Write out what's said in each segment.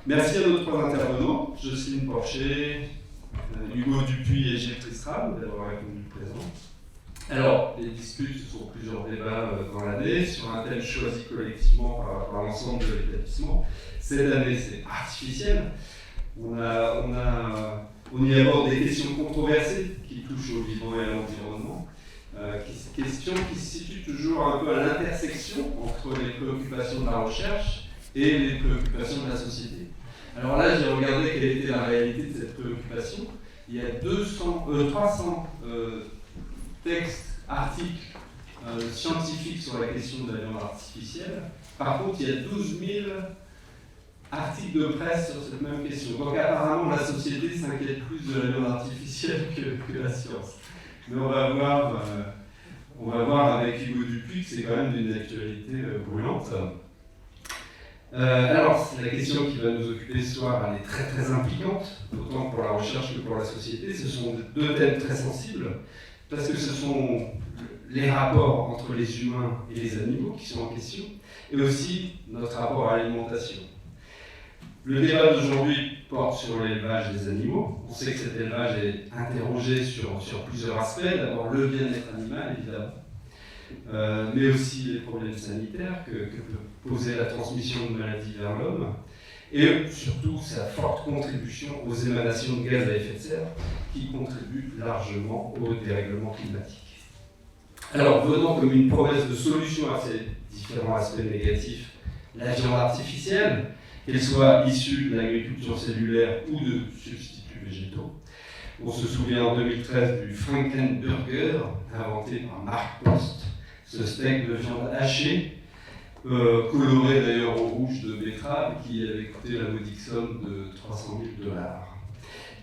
Merci à nos trois intervenants, Jocelyne Porcher, Hugo Dupuis et Gilles Tristram, d'avoir répondu présent. Alors, les disputes, ce sont plusieurs débats dans l'année sur un thème choisi collectivement par l'ensemble de l'établissement. Cette année, c'est artificiel. On y aborde des questions controversées qui touchent au vivant et à l'environnement. Questions qui se situent toujours un peu à l'intersection entre les préoccupations de la recherche et les préoccupations de la société. Alors là, j'ai regardé quelle était la réalité de cette préoccupation. Il y a 300 textes, articles scientifiques sur la question de la viande artificielle. Par contre, il y a 12 000 articles de presse sur cette même question. Donc apparemment, la société s'inquiète plus de la viande artificielle que la science. Mais on va voir avec Hugo Dupuis que c'est quand même d'une actualité brûlante. Alors, la question qui va nous occuper ce soir, elle est très très impliquante, autant pour la recherche que pour la société. Ce sont deux thèmes très sensibles, parce que ce sont les rapports entre les humains et les animaux qui sont en question, et aussi notre rapport à l'alimentation. Le débat d'aujourd'hui porte sur l'élevage des animaux. On sait que cet élevage est interrogé sur plusieurs aspects. D'abord le bien-être animal, évidemment, mais aussi les problèmes sanitaires que peut poser la transmission de maladies vers l'homme, et surtout sa forte contribution aux émanations de gaz à effet de serre qui contribuent largement au dérèglement climatique. Alors, venant comme une promesse de solution à ces différents aspects négatifs, la viande artificielle, qu'elle soit issue de l'agriculture cellulaire ou de substituts végétaux. On se souvient en 2013 du Frankenburger, inventé par Mark Post, ce steak de viande hachée, coloré d'ailleurs au rouge de betterave, qui avait coûté la modique somme de 300 000 $.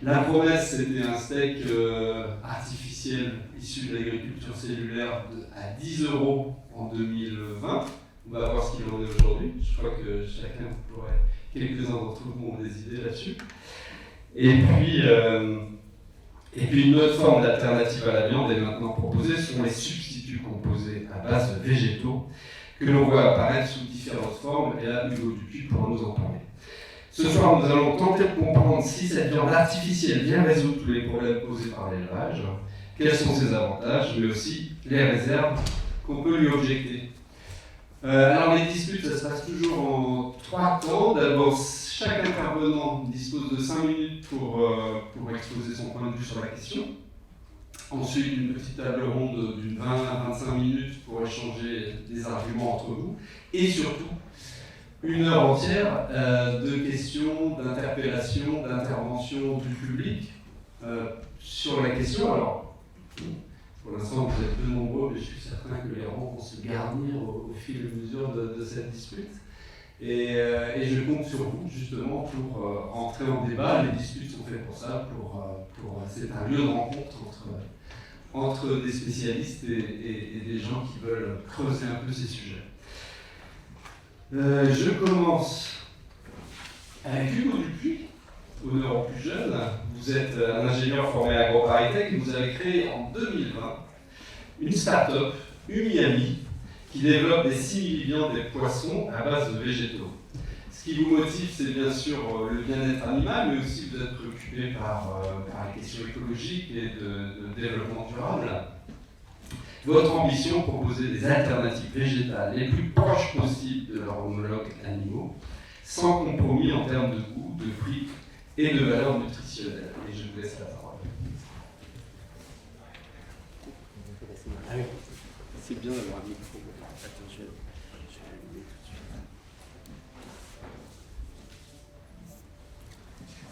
La promesse, c'était un steak artificiel issu de l'agriculture cellulaire à 10 € en 2020. On va voir ce qu'il en est aujourd'hui. Je crois que quelques-uns d'entre vous ont des idées là-dessus. Et puis une autre forme d'alternative à la viande est maintenant proposée, ce sont les substituts composés à base de végétaux que l'on voit apparaître sous différentes formes, et là Hugo Dupuis pourra nous en parler. Ce soir, nous allons tenter de comprendre si cette viande artificielle vient résoudre tous les problèmes posés par l'élevage, quels sont ses avantages, mais aussi les réserves qu'on peut lui objecter. Alors les disputes, ça se passe toujours en 3 temps. D'abord, chaque intervenant dispose de 5 minutes pour exposer son point de vue sur la question. Ensuite, une petite table ronde d'une 20 à 25 minutes pour échanger des arguments entre vous. Et surtout, 1 heure entière de questions, d'interpellations, d'interventions du public sur la question. Alors, pour l'instant, vous êtes peu nombreux, mais je suis certain que les rangs vont se garnir au fil et à mesure de cette dispute. Et je compte sur vous, justement, pour entrer en débat. Les disputes sont faites pour ça, c'est un lieu de rencontre entre des spécialistes et des gens qui veulent creuser un peu ces sujets. Je commence avec Hugo Dupuis, honneur au plus jeune. Vous êtes un ingénieur formé à AgroParisTech et vous avez créé en 2020 une start-up, Umiami, qui développe des simili-viandes des poissons à base de végétaux. Ce qui vous motive, c'est bien sûr le bien-être animal, mais aussi vous êtes préoccupé par les questions écologiques et de développement durable. Votre ambition, proposer des alternatives végétales les plus proches possibles de leurs homologues animaux, sans compromis en termes de goût, de prix et de valeur nutritionnelle. Et je vous laisse la parole. C'est bien d'avoir un micro.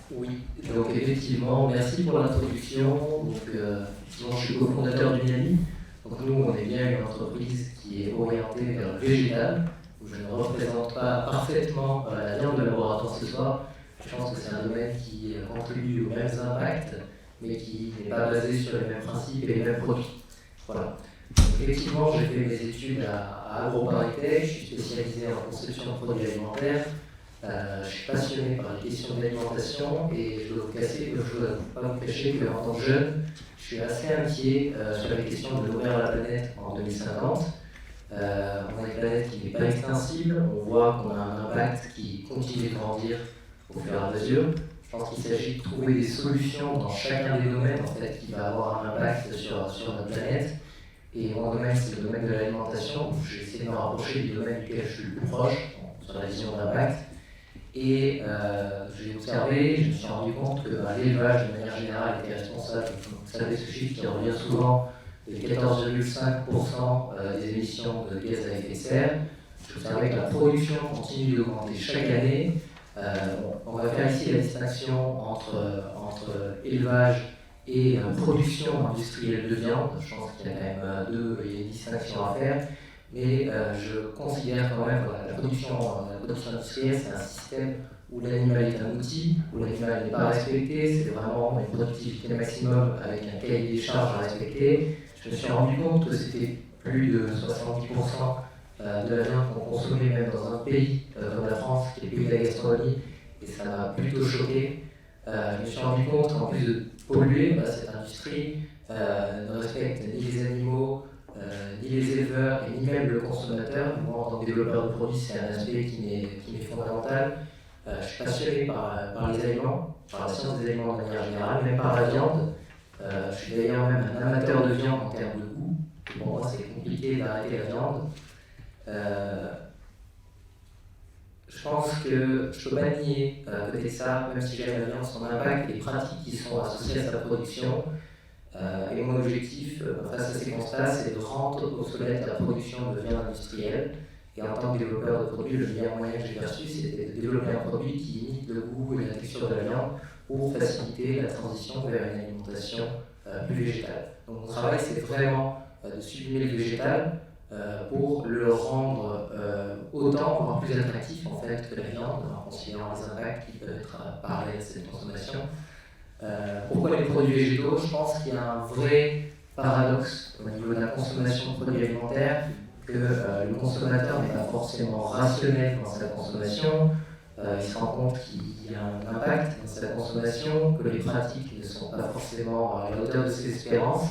Oui, donc effectivement, merci pour l'introduction. Donc, je suis cofondateur d'Umiami. Donc nous, on est bien une entreprise qui est orientée vers le végétal. Je ne représente pas parfaitement la viande de laboratoire ce soir. Je pense que c'est un domaine qui contribue aux mêmes impacts, mais qui n'est pas basé sur les mêmes principes et les mêmes produits. Voilà. Donc, effectivement, j'ai fait mes études à AgroParisTech, je suis spécialisé en conception de produits alimentaires. Je suis passionné par les questions d'alimentation et je dois pas vous cacher qu'en tant que jeune, je suis assez inquiet sur les questions de nourrir la planète en 2050. On a une planète qui n'est pas extensible, on voit qu'on a un impact qui continue de grandir au fur et à mesure. Je pense qu'il s'agit de trouver des solutions dans chacun des domaines en fait, qui va avoir un impact sur notre planète. Et mon domaine, c'est le domaine de l'alimentation. J'ai essayé de me rapprocher du domaine duquel je suis le plus proche, sur la vision d'impact. Et j'ai observé, je me suis rendu compte que l'élevage, de manière générale, était responsable, vous savez ce chiffre qui revient souvent, de 14,5% des émissions de gaz à effet de serre. J'ai observé que la production continue d'augmenter chaque année. On va faire ici la distinction entre élevage et production industrielle de viande. Je pense qu'il y a quand même il y a une distinction à faire. Mais je considère quand même que la production industrielle, c'est un système où l'animal est un outil, où l'animal n'est pas respecté, c'est vraiment une productivité maximum avec un cahier des charges à respecter. Je me suis rendu compte que c'était plus de 70% de la viande qu'on consommait même dans un pays comme la France, qui est le pays de la gastronomie, et ça m'a plutôt choqué. Je me suis rendu compte qu'en plus de polluer, cette industrie ne respecte ni les animaux, ni les éleveurs, et ni même le consommateur. Moi, en tant que développeur de produits, c'est un aspect qui m'est fondamental. Je suis passionné par les aliments, par la science des aliments de manière générale, même par la viande. Je suis d'ailleurs même un amateur de viande en termes de goût. Pour moi, c'est compliqué d'arrêter la viande. Je pense que je ne peux pas nier à côté de ça, même si j'aime la viande, son impact et les pratiques qui sont associées à sa production. Et mon objectif face à ces constats, c'est de rendre obsolète la production de viande industrielle. Et en tant que développeur de produits, le meilleur moyen que j'ai perçu, c'était de développer un produit qui imite le goût et la texture de la viande pour faciliter la transition vers une alimentation plus végétale. Donc mon travail, c'est vraiment de sublimer le végétal pour le rendre autant, voire plus attractif en fait, que la viande, en considérant les impacts qui peuvent être parallèles à cette consommation. Pourquoi les produits végétaux? Je pense qu'il y a un vrai paradoxe au niveau de la consommation de produits alimentaires, que le consommateur n'est pas forcément rationnel dans sa consommation. Il se rend compte qu'il y a un impact dans sa consommation, que les pratiques ne sont pas forcément à la hauteur de ses espérances.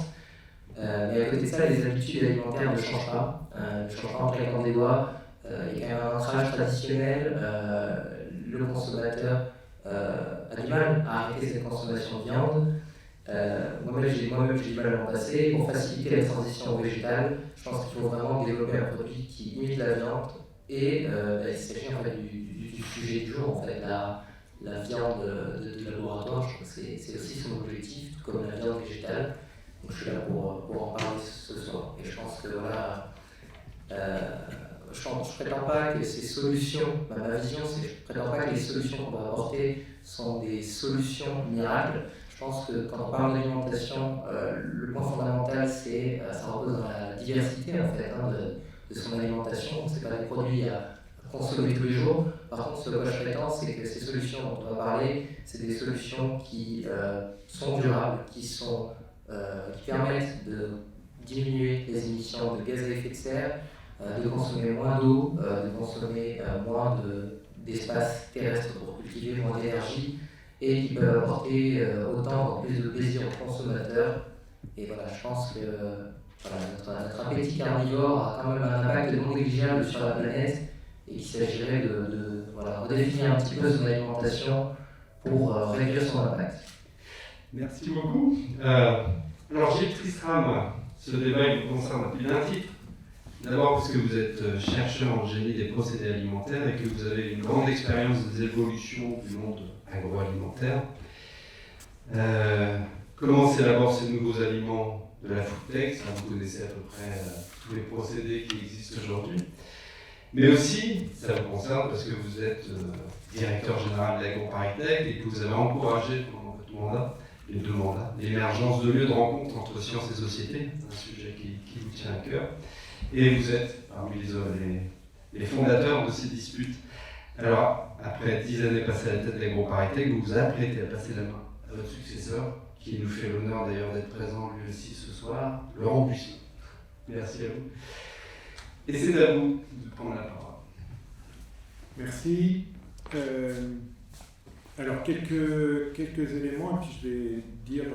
Mais à côté de ça, les habitudes alimentaires ne changent pas. Ne changent pas en claquant des doigts. Il y a quand même un ancrage traditionnel. Le consommateur a du mal à arrêter cette consommation de viande. Moi-même, j'ai du mal à m'en passer. Pour faciliter la transition au végétal, je pense qu'il faut vraiment développer un produit qui imite la viande. Et il s'agit en fait du sujet du jour, en fait, la viande de laboratoire. Je trouve que c'est aussi son objectif, tout comme la viande végétale. Donc je suis là pour en parler ce soir. Et je pense que voilà, je ne prétends pas que ces solutions, ma vision, c'est que je ne prétends pas que les solutions qu'on va apporter sont des solutions miracles. Je pense que quand on parle d'alimentation, le point fondamental, c'est ça repose dans la diversité en fait, de son alimentation. Ce n'est pas des produits à consommer tous les jours. Par contre, ce que je prétends, c'est que ces solutions dont on va parler, c'est des solutions qui sont durables, qui permettent de diminuer les émissions de gaz à effet de serre, de consommer moins d'eau, de consommer moins d'espace terrestre pour cultiver, moins d'énergie, et qui peuvent apporter autant ou plus de plaisir aux consommateurs. Et voilà, je pense que notre appétit carnivore a quand même un impact non négligeable sur la planète, et qu'il s'agirait de redéfinir un petit peu son alimentation pour réduire son impact. Merci beaucoup. Alors Gilles Tristram, ce débat il vous concerne depuis d'un titre. D'abord parce que vous êtes chercheur en génie des procédés alimentaires et que vous avez une grande expérience des évolutions du monde agroalimentaire. Comment s'élaborent ces nouveaux aliments de la food tech? Ça, vous connaissez à peu près tous les procédés qui existent aujourd'hui. Mais aussi, ça vous concerne parce que vous êtes directeur général de l'AgroParisTech et que vous avez encouragé pendant votre mandat, les deux mandats, l'émergence de lieux de rencontre entre sciences et société, c'est un sujet qui vous tient à cœur. Et vous êtes parmi les fondateurs de ces disputes. Alors, après 10 années passées à la tête de l'AgroParisTech, vous vous apprêtez à passer la main à votre successeur, qui nous fait l'honneur d'ailleurs d'être présent lui aussi ce soir, Laurent Buisson. Merci à vous. Et c'est à vous de prendre la parole. Merci. Alors, quelques éléments, et puis je vais dire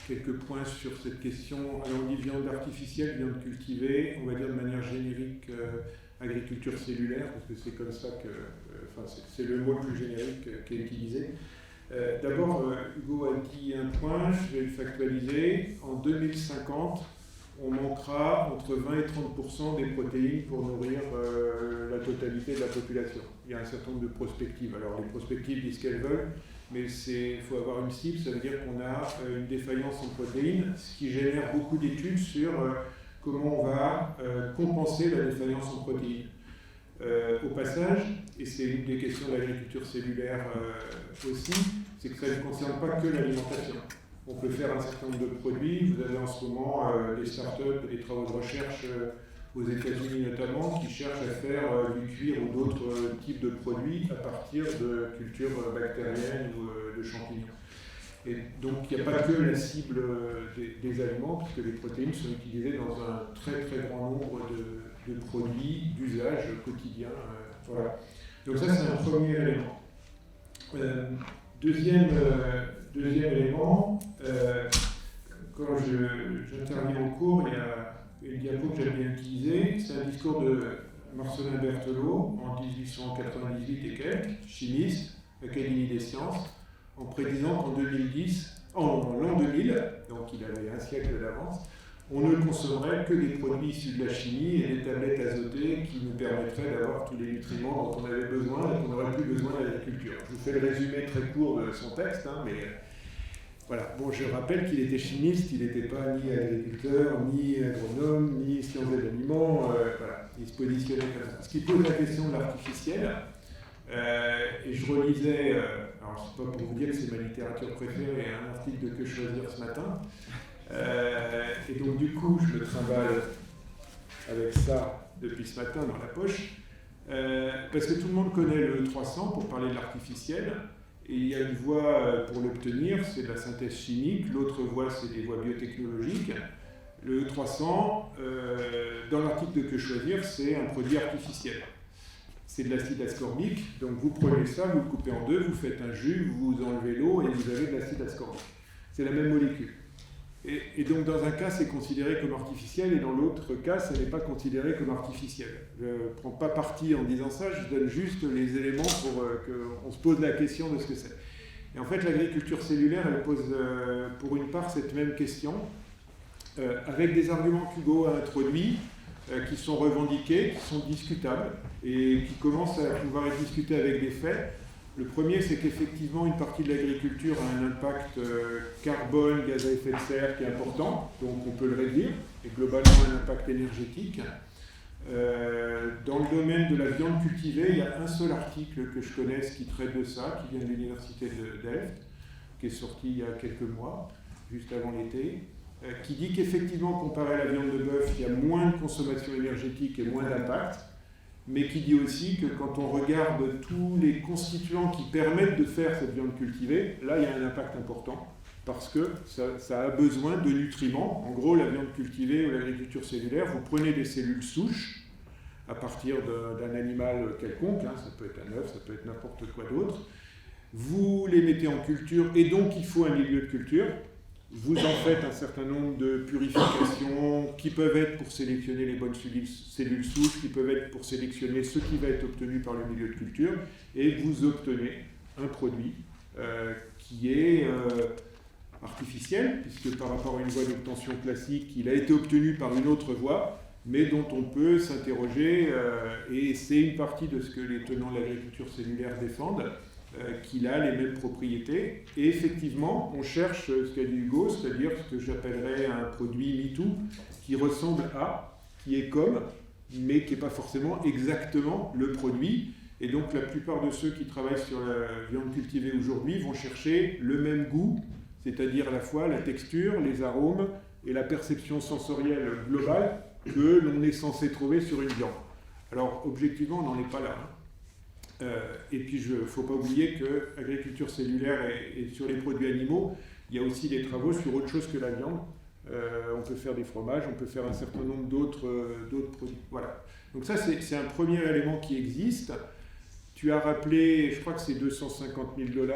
quelques points sur cette question. Alors, on dit viande artificielle, viande cultivée, on va dire de manière générique agriculture cellulaire, parce que c'est comme ça que, c'est le mot le plus générique qui est utilisé. D'abord, Hugo a dit un point, je vais le factualiser. En 2050, on manquera entre 20 et 30% des protéines pour nourrir la totalité de la population. Il y a un certain nombre de prospectives. Alors, les prospectives disent ce qu'elles veulent, mais il faut avoir une cible, ça veut dire qu'on a une défaillance en protéines, ce qui génère beaucoup d'études sur comment on va compenser la défaillance en protéines. Au passage, et c'est une des questions de l'agriculture cellulaire aussi, c'est que ça ne concerne pas que l'alimentation. On peut faire un certain nombre de produits. Vous avez en ce moment des startups et des travaux de recherche aux États-Unis notamment qui cherchent à faire du cuir ou d'autres types de produits à partir de cultures bactériennes ou de champignons. Et donc il n'y a pas que la cible des aliments, puisque les protéines sont utilisées dans un très très grand nombre de produits d'usage quotidien. Voilà. Donc ça c'est un premier élément. Deuxième élément, quand j'interviens en cours, il y a une diapo que j'aime bien utiliser, c'est un discours de Marcelin Berthelot en 1898 et quelques, chimiste, Académie des sciences, en prédisant qu'en l'an 2000, donc il avait un siècle d'avance, on ne consommerait que des produits issus de la chimie et des tablettes azotées qui nous permettraient d'avoir tous les nutriments dont on avait besoin et qu'on n'aurait plus besoin de l'agriculture. Je vous fais le résumé très court de son texte, mais voilà. Bon, je rappelle qu'il était chimiste, il n'était pas ni agriculteur, ni agronome, ni sciences de l'aliment, voilà. Il se positionnait comme ça. Ce qui pose la question de l'artificiel, et je relisais, alors c'est pas pour vous dire que c'est ma littérature préférée, un article de Que choisir ce matin. Et donc du coup, je me trimballe avec ça depuis ce matin dans la poche, parce que tout le monde connaît le E300 pour parler de l'artificiel, et il y a une voie pour l'obtenir, c'est de la synthèse chimique, l'autre voie c'est des voies biotechnologiques. Le E300, dans l'article de Que choisir, c'est un produit artificiel. C'est de l'acide ascorbique, donc vous prenez ça, vous le coupez en deux, vous faites un jus, vous enlevez l'eau et vous avez de l'acide ascorbique. C'est la même molécule. Et donc dans un cas c'est considéré comme artificiel et dans l'autre cas ça n'est pas considéré comme artificiel. Je ne prends pas parti en disant ça, je donne juste les éléments pour qu'on se pose la question de ce que c'est. Et en fait l'agriculture cellulaire elle pose pour une part cette même question avec des arguments qu'Hugo a introduits qui sont revendiqués, qui sont discutables et qui commencent à pouvoir être discutés avec des faits. Le premier, c'est qu'effectivement, une partie de l'agriculture a un impact carbone, gaz à effet de serre qui est important, donc on peut le réduire, et globalement un impact énergétique. Dans le domaine de la viande cultivée, il y a un seul article que je connaisse qui traite de ça, qui vient de l'université de Delft, qui est sorti il y a quelques mois, juste avant l'été, qui dit qu'effectivement, comparé à la viande de bœuf, il y a moins de consommation énergétique et moins d'impact, mais qui dit aussi que quand on regarde tous les constituants qui permettent de faire cette viande cultivée, là il y a un impact important, parce que ça a besoin de nutriments. En gros, la viande cultivée ou l'agriculture cellulaire, vous prenez des cellules souches à partir d'un animal quelconque, ça peut être un œuf, ça peut être n'importe quoi d'autre, vous les mettez en culture, et donc il faut un milieu de culture. Vous en faites un certain nombre de purifications qui peuvent être pour sélectionner les bonnes cellules souches, qui peuvent être pour sélectionner ce qui va être obtenu par le milieu de culture, et vous obtenez un produit qui est artificiel, puisque par rapport à une voie d'obtention classique, il a été obtenu par une autre voie, mais dont on peut s'interroger, et c'est une partie de ce que les tenants de l'agriculture cellulaire défendent, qu'il a les mêmes propriétés. Et effectivement, on cherche ce qu'a dit Hugo, c'est-à-dire ce que j'appellerais un produit MeToo, qui ressemble à, qui est comme, mais qui n'est pas forcément exactement le produit. Et donc la plupart de ceux qui travaillent sur la viande cultivée aujourd'hui vont chercher le même goût, c'est-à-dire à la fois la texture, les arômes et la perception sensorielle globale que l'on est censé trouver sur une viande. Alors objectivement, on n'en est pas là. Et puis il ne faut pas oublier que l'agriculture cellulaire et sur les produits animaux, il y a aussi des travaux sur autre chose que la viande. On peut faire des fromages, on peut faire un certain nombre d'autres produits. Voilà. Donc ça, c'est un premier élément qui existe. Tu as rappelé, je crois que c'est $250 000,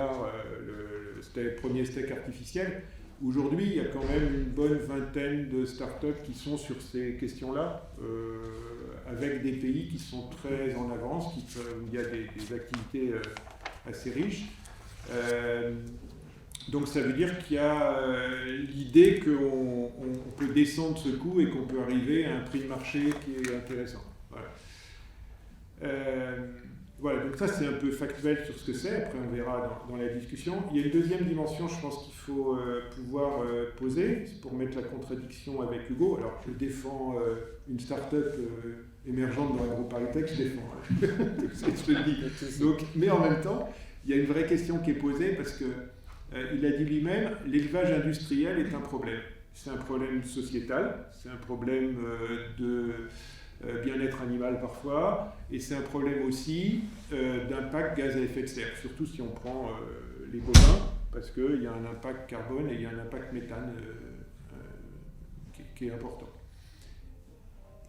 c'était le premier steak artificiel. Aujourd'hui, il y a quand même une bonne vingtaine de startups qui sont sur ces questions-là, avec des pays qui sont très en avance, où il y a des activités assez riches. Donc ça veut dire qu'il y a l'idée qu'on peut descendre ce coût et qu'on peut arriver à un prix de marché qui est intéressant. Voilà. Voilà, donc ça c'est un peu factuel sur ce que c'est, après on verra dans la discussion. Il y a une deuxième dimension, je pense qu'il faut pouvoir poser, c'est pour mettre la contradiction avec Hugo. Alors je défends une start-up émergente dans l'agro-paritech, je défends, je le dis. Donc, mais en même temps, il y a une vraie question qui est posée parce que il a dit lui-même, l'élevage industriel est un problème. C'est un problème sociétal, c'est un problème de bien-être animal parfois, et c'est un problème aussi d'impact gaz à effet de serre, surtout si on prend les bovins, parce qu'il y a un impact carbone et il y a un impact méthane qui est important.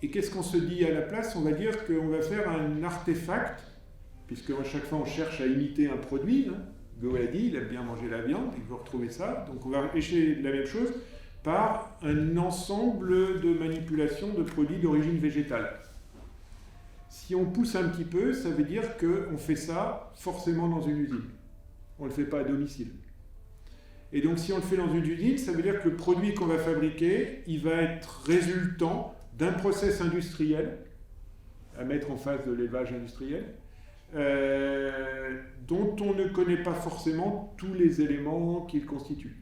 Et qu'est-ce qu'on se dit à la place? On va dire qu'on va faire un artefact, puisque à chaque fois on cherche à imiter un produit, hein. Go a dit, il aime bien manger la viande, il veut retrouver ça, donc on va repêcher la même chose par un ensemble de manipulations de produits d'origine végétale. Si on pousse un petit peu, ça veut dire qu'on fait ça forcément dans une usine. On ne le fait pas à domicile. Et donc si on le fait dans une usine, ça veut dire que le produit qu'on va fabriquer, il va être résultant d'un process industriel, à mettre en face de l'élevage industriel, dont on ne connaît pas forcément tous les éléments qu'il constitue.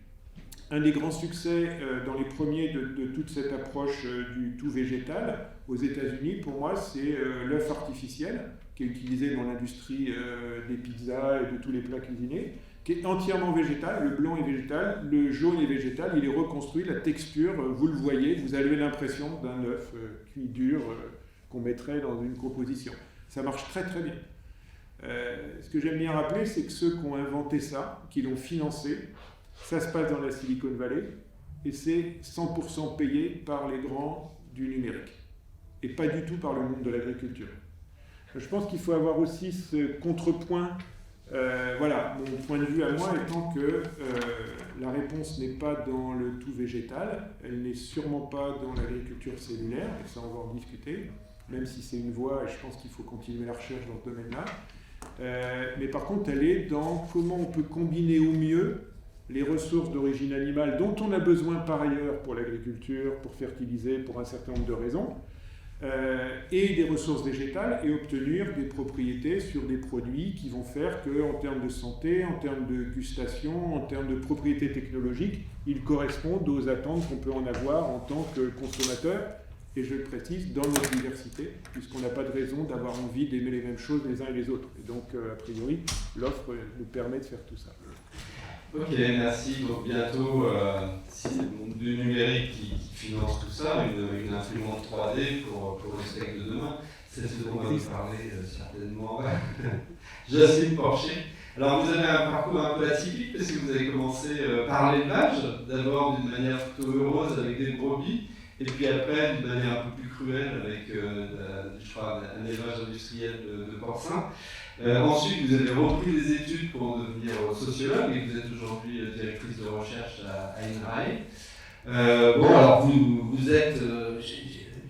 Un des grands succès dans les premiers de toute cette approche du tout végétal aux États-Unis, pour moi, c'est l'œuf artificiel qui est utilisé dans l'industrie des pizzas et de tous les plats cuisinés, qui est entièrement végétal. Le blanc est végétal, le jaune est végétal, il est reconstruit, la texture, vous le voyez, vous avez l'impression d'un œuf cuit dur qu'on mettrait dans une composition. Ça marche très très bien. Ce que j'aime bien rappeler, c'est que ceux qui ont inventé ça, qui l'ont financé, ça se passe dans la Silicon Valley et c'est 100% payé par les grands du numérique et pas du tout par le monde de l'agriculture. Je pense qu'il faut avoir aussi ce contrepoint. Voilà, mon point de vue à moi étant que la réponse n'est pas dans le tout végétal, elle n'est sûrement pas dans l'agriculture cellulaire, et ça on va en discuter, même si c'est une voie et je pense qu'il faut continuer la recherche dans ce domaine-là. Mais par contre, elle est dans comment on peut combiner au mieux les ressources d'origine animale dont on a besoin par ailleurs pour l'agriculture, pour fertiliser, pour un certain nombre de raisons, et des ressources végétales et obtenir des propriétés sur des produits qui vont faire qu'en termes de santé, en termes de gustation, en termes de propriétés technologiques, ils correspondent aux attentes qu'on peut en avoir en tant que consommateur. Et je le précise, dans notre diversité, puisqu'on n'a pas de raison d'avoir envie d'aimer les mêmes choses les uns et les autres. Et donc, a priori, l'offre nous permet de faire tout ça. Ok, merci. Donc bientôt, si c'est le monde du numérique qui finance tout ça, une imprimante 3D pour le steak de demain, c'est ce dont on va nous parler certainement. Jacinthe Porcher. Alors vous avez un parcours un peu atypique, parce que vous avez commencé par l'élevage, d'abord d'une manière plutôt heureuse avec des brebis, et puis après d'une manière un peu plus cruelle avec je crois, un élevage industriel de porcins. Ensuite, vous avez repris des études pour devenir sociologue et vous êtes aujourd'hui directrice de recherche à INRAE. Bon, alors vous êtes,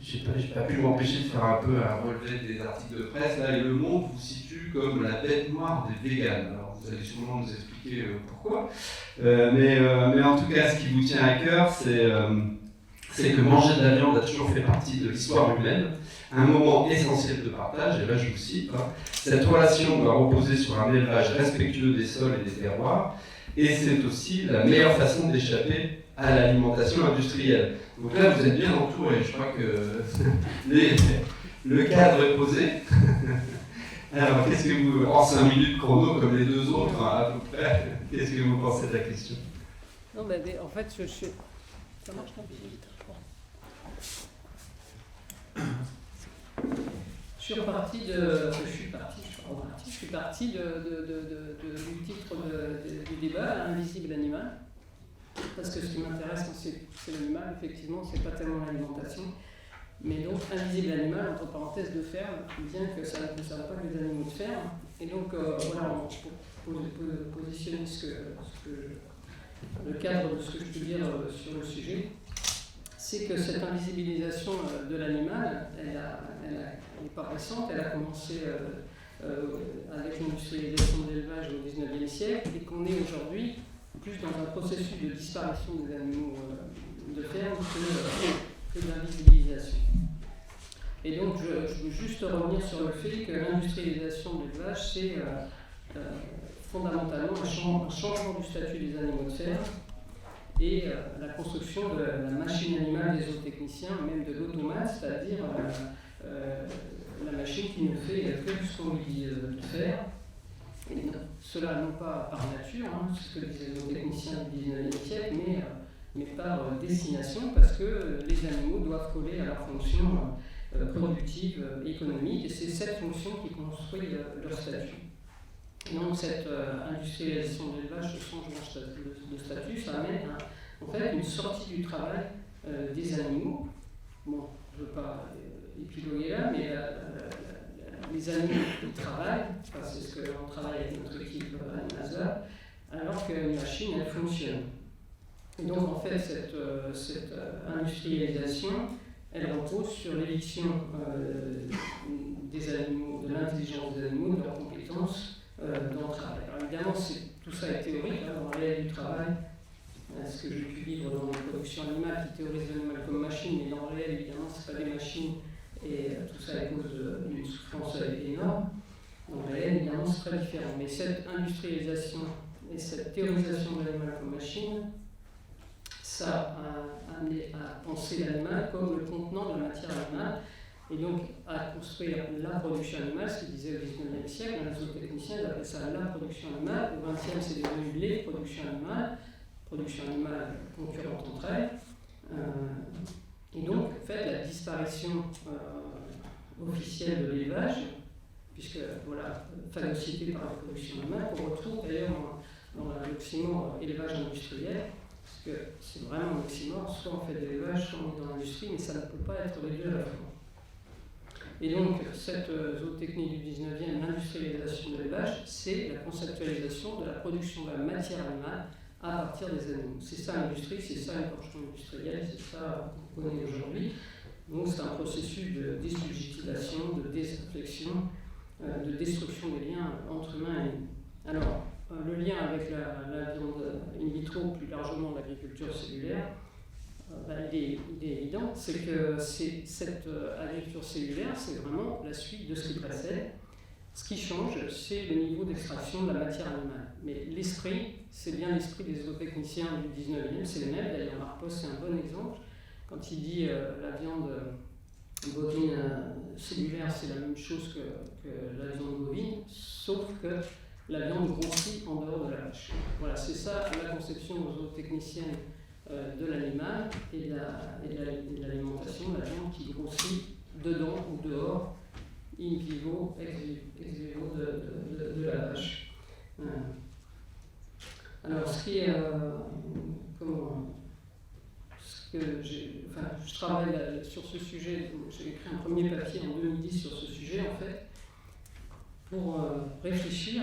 j'ai pas pu m'empêcher de faire un peu un relevé des articles de presse. Là, et Le Monde vous situe comme la bête noire des véganes. Alors vous allez sûrement nous expliquer pourquoi. Mais en tout cas, ce qui vous tient à cœur, c'est que manger de la viande a toujours fait partie de l'histoire humaine, un moment essentiel de partage, et là je vous cite, cette relation doit reposer sur un élevage respectueux des sols et des terroirs, et c'est aussi la meilleure façon d'échapper à l'alimentation industrielle. Donc là vous êtes bien entouré, je crois que le cadre est posé. Alors qu'est-ce que vous, en 5 minutes chrono comme les deux autres, à peu près, qu'est-ce que vous pensez de la question? Non, mais en fait, ça marche pas vite. Je suis parti du titre du débat, Invisible animal, parce que ce qui m'intéresse, c'est l'animal, effectivement, c'est pas tellement l'alimentation, mais donc Invisible animal, entre parenthèses, de ferme, bien que ça ne concerne pas les animaux de ferme, et donc voilà, pour positionner ce que le cadre de ce que je peux dire sur le sujet, c'est que cette invisibilisation de l'animal, elle n'est pas récente, elle a commencé avec l'industrialisation de l'élevage au XIXe siècle, et qu'on est aujourd'hui plus dans un processus de disparition des animaux de ferme que d'invisibilisation. Et donc je veux juste revenir sur le fait que l'industrialisation de l'élevage, c'est fondamentalement un changement du statut des animaux de ferme et la construction de la machine animale des zootechniciens, même de l'automate, c'est-à-dire la machine qui ne fait que ce qu'on lui dit de faire. Et cela non pas par nature, c'est ce que disaient les zootechniciens du XIXe siècle, mais par destination, parce que les animaux doivent coller à leur fonction productive, économique, et c'est cette fonction qui construit leur statut. Et donc cette industrialisation de l'élevage, ce changement de statut, ça amène en fait une sortie du travail des animaux. Bon, je ne veux pas épiloguer là, mais les animaux ils travaillent, enfin, c'est ce qu'on travaille avec notre équipe à NASA, alors qu'une machine elle fonctionne. Et donc en fait cette industrialisation, elle repose sur l'éviction des animaux, de l'intelligence des animaux, de leurs compétences dans le travail. Alors évidemment, tout ça est théorique, dans le réel du travail, ce que j'ai pu vivre dans les productions animales qui théorisent l'animal comme machine, mais dans le réel, évidemment, ce n'est pas des machines, et tout ça est cause d'une souffrance énorme. Dans le réel, évidemment, c'est très différent. Mais cette industrialisation et cette théorisation de l'animal comme machine, ça a amené à penser l'animal comme le contenant de la matière animale, et donc à construire la production animale, ce qu'ils disaient au XIXe siècle, les zootechniciens ils appelaient ça la production animale, au XXe c'est devenu les productions animales concurrentes entre elles, et donc en fait la disparition officielle de l'élevage, puisque voilà, phagocyté par la production animale, qu'on retrouve d'ailleurs dans l'oxymore élevage industriel. Parce que c'est vraiment un oxymore, soit on fait de l'élevage, soit on est dans l'industrie, mais ça ne peut pas être les deux à la fois. Et donc, cette zootechnie du 19e, l'industrialisation de l'élevage, c'est la conceptualisation de la production de la matière animale à partir des animaux. C'est ça l'industrie, c'est ça une portion industrielle, c'est ça qu'on connaît aujourd'hui. Donc, c'est un processus de désubjectivation, de désinflexion, de destruction des liens entre humains et animaux. Alors, le lien avec la viande in vitro, plus largement l'agriculture cellulaire, il est évident, c'est que cette agriculture cellulaire, c'est vraiment la suite de ce qui précède. Ce qui change, c'est le niveau d'extraction de la matière animale. Mais l'esprit, c'est bien l'esprit des zootechniciens du 19e, c'est le même. D'ailleurs, Marc Post, c'est un bon exemple. Quand il dit la viande bovine cellulaire, c'est la même chose que la viande bovine, sauf que la viande grossit en dehors de la vache. Voilà, c'est ça la conception zootechnicienne de l'animal et de l'alimentation, la viande qui grossit dedans ou dehors, in vivo, ex vivo de la vache. Alors, je travaille sur ce sujet, j'ai écrit un premier papier en 2010 sur ce sujet en fait, pour réfléchir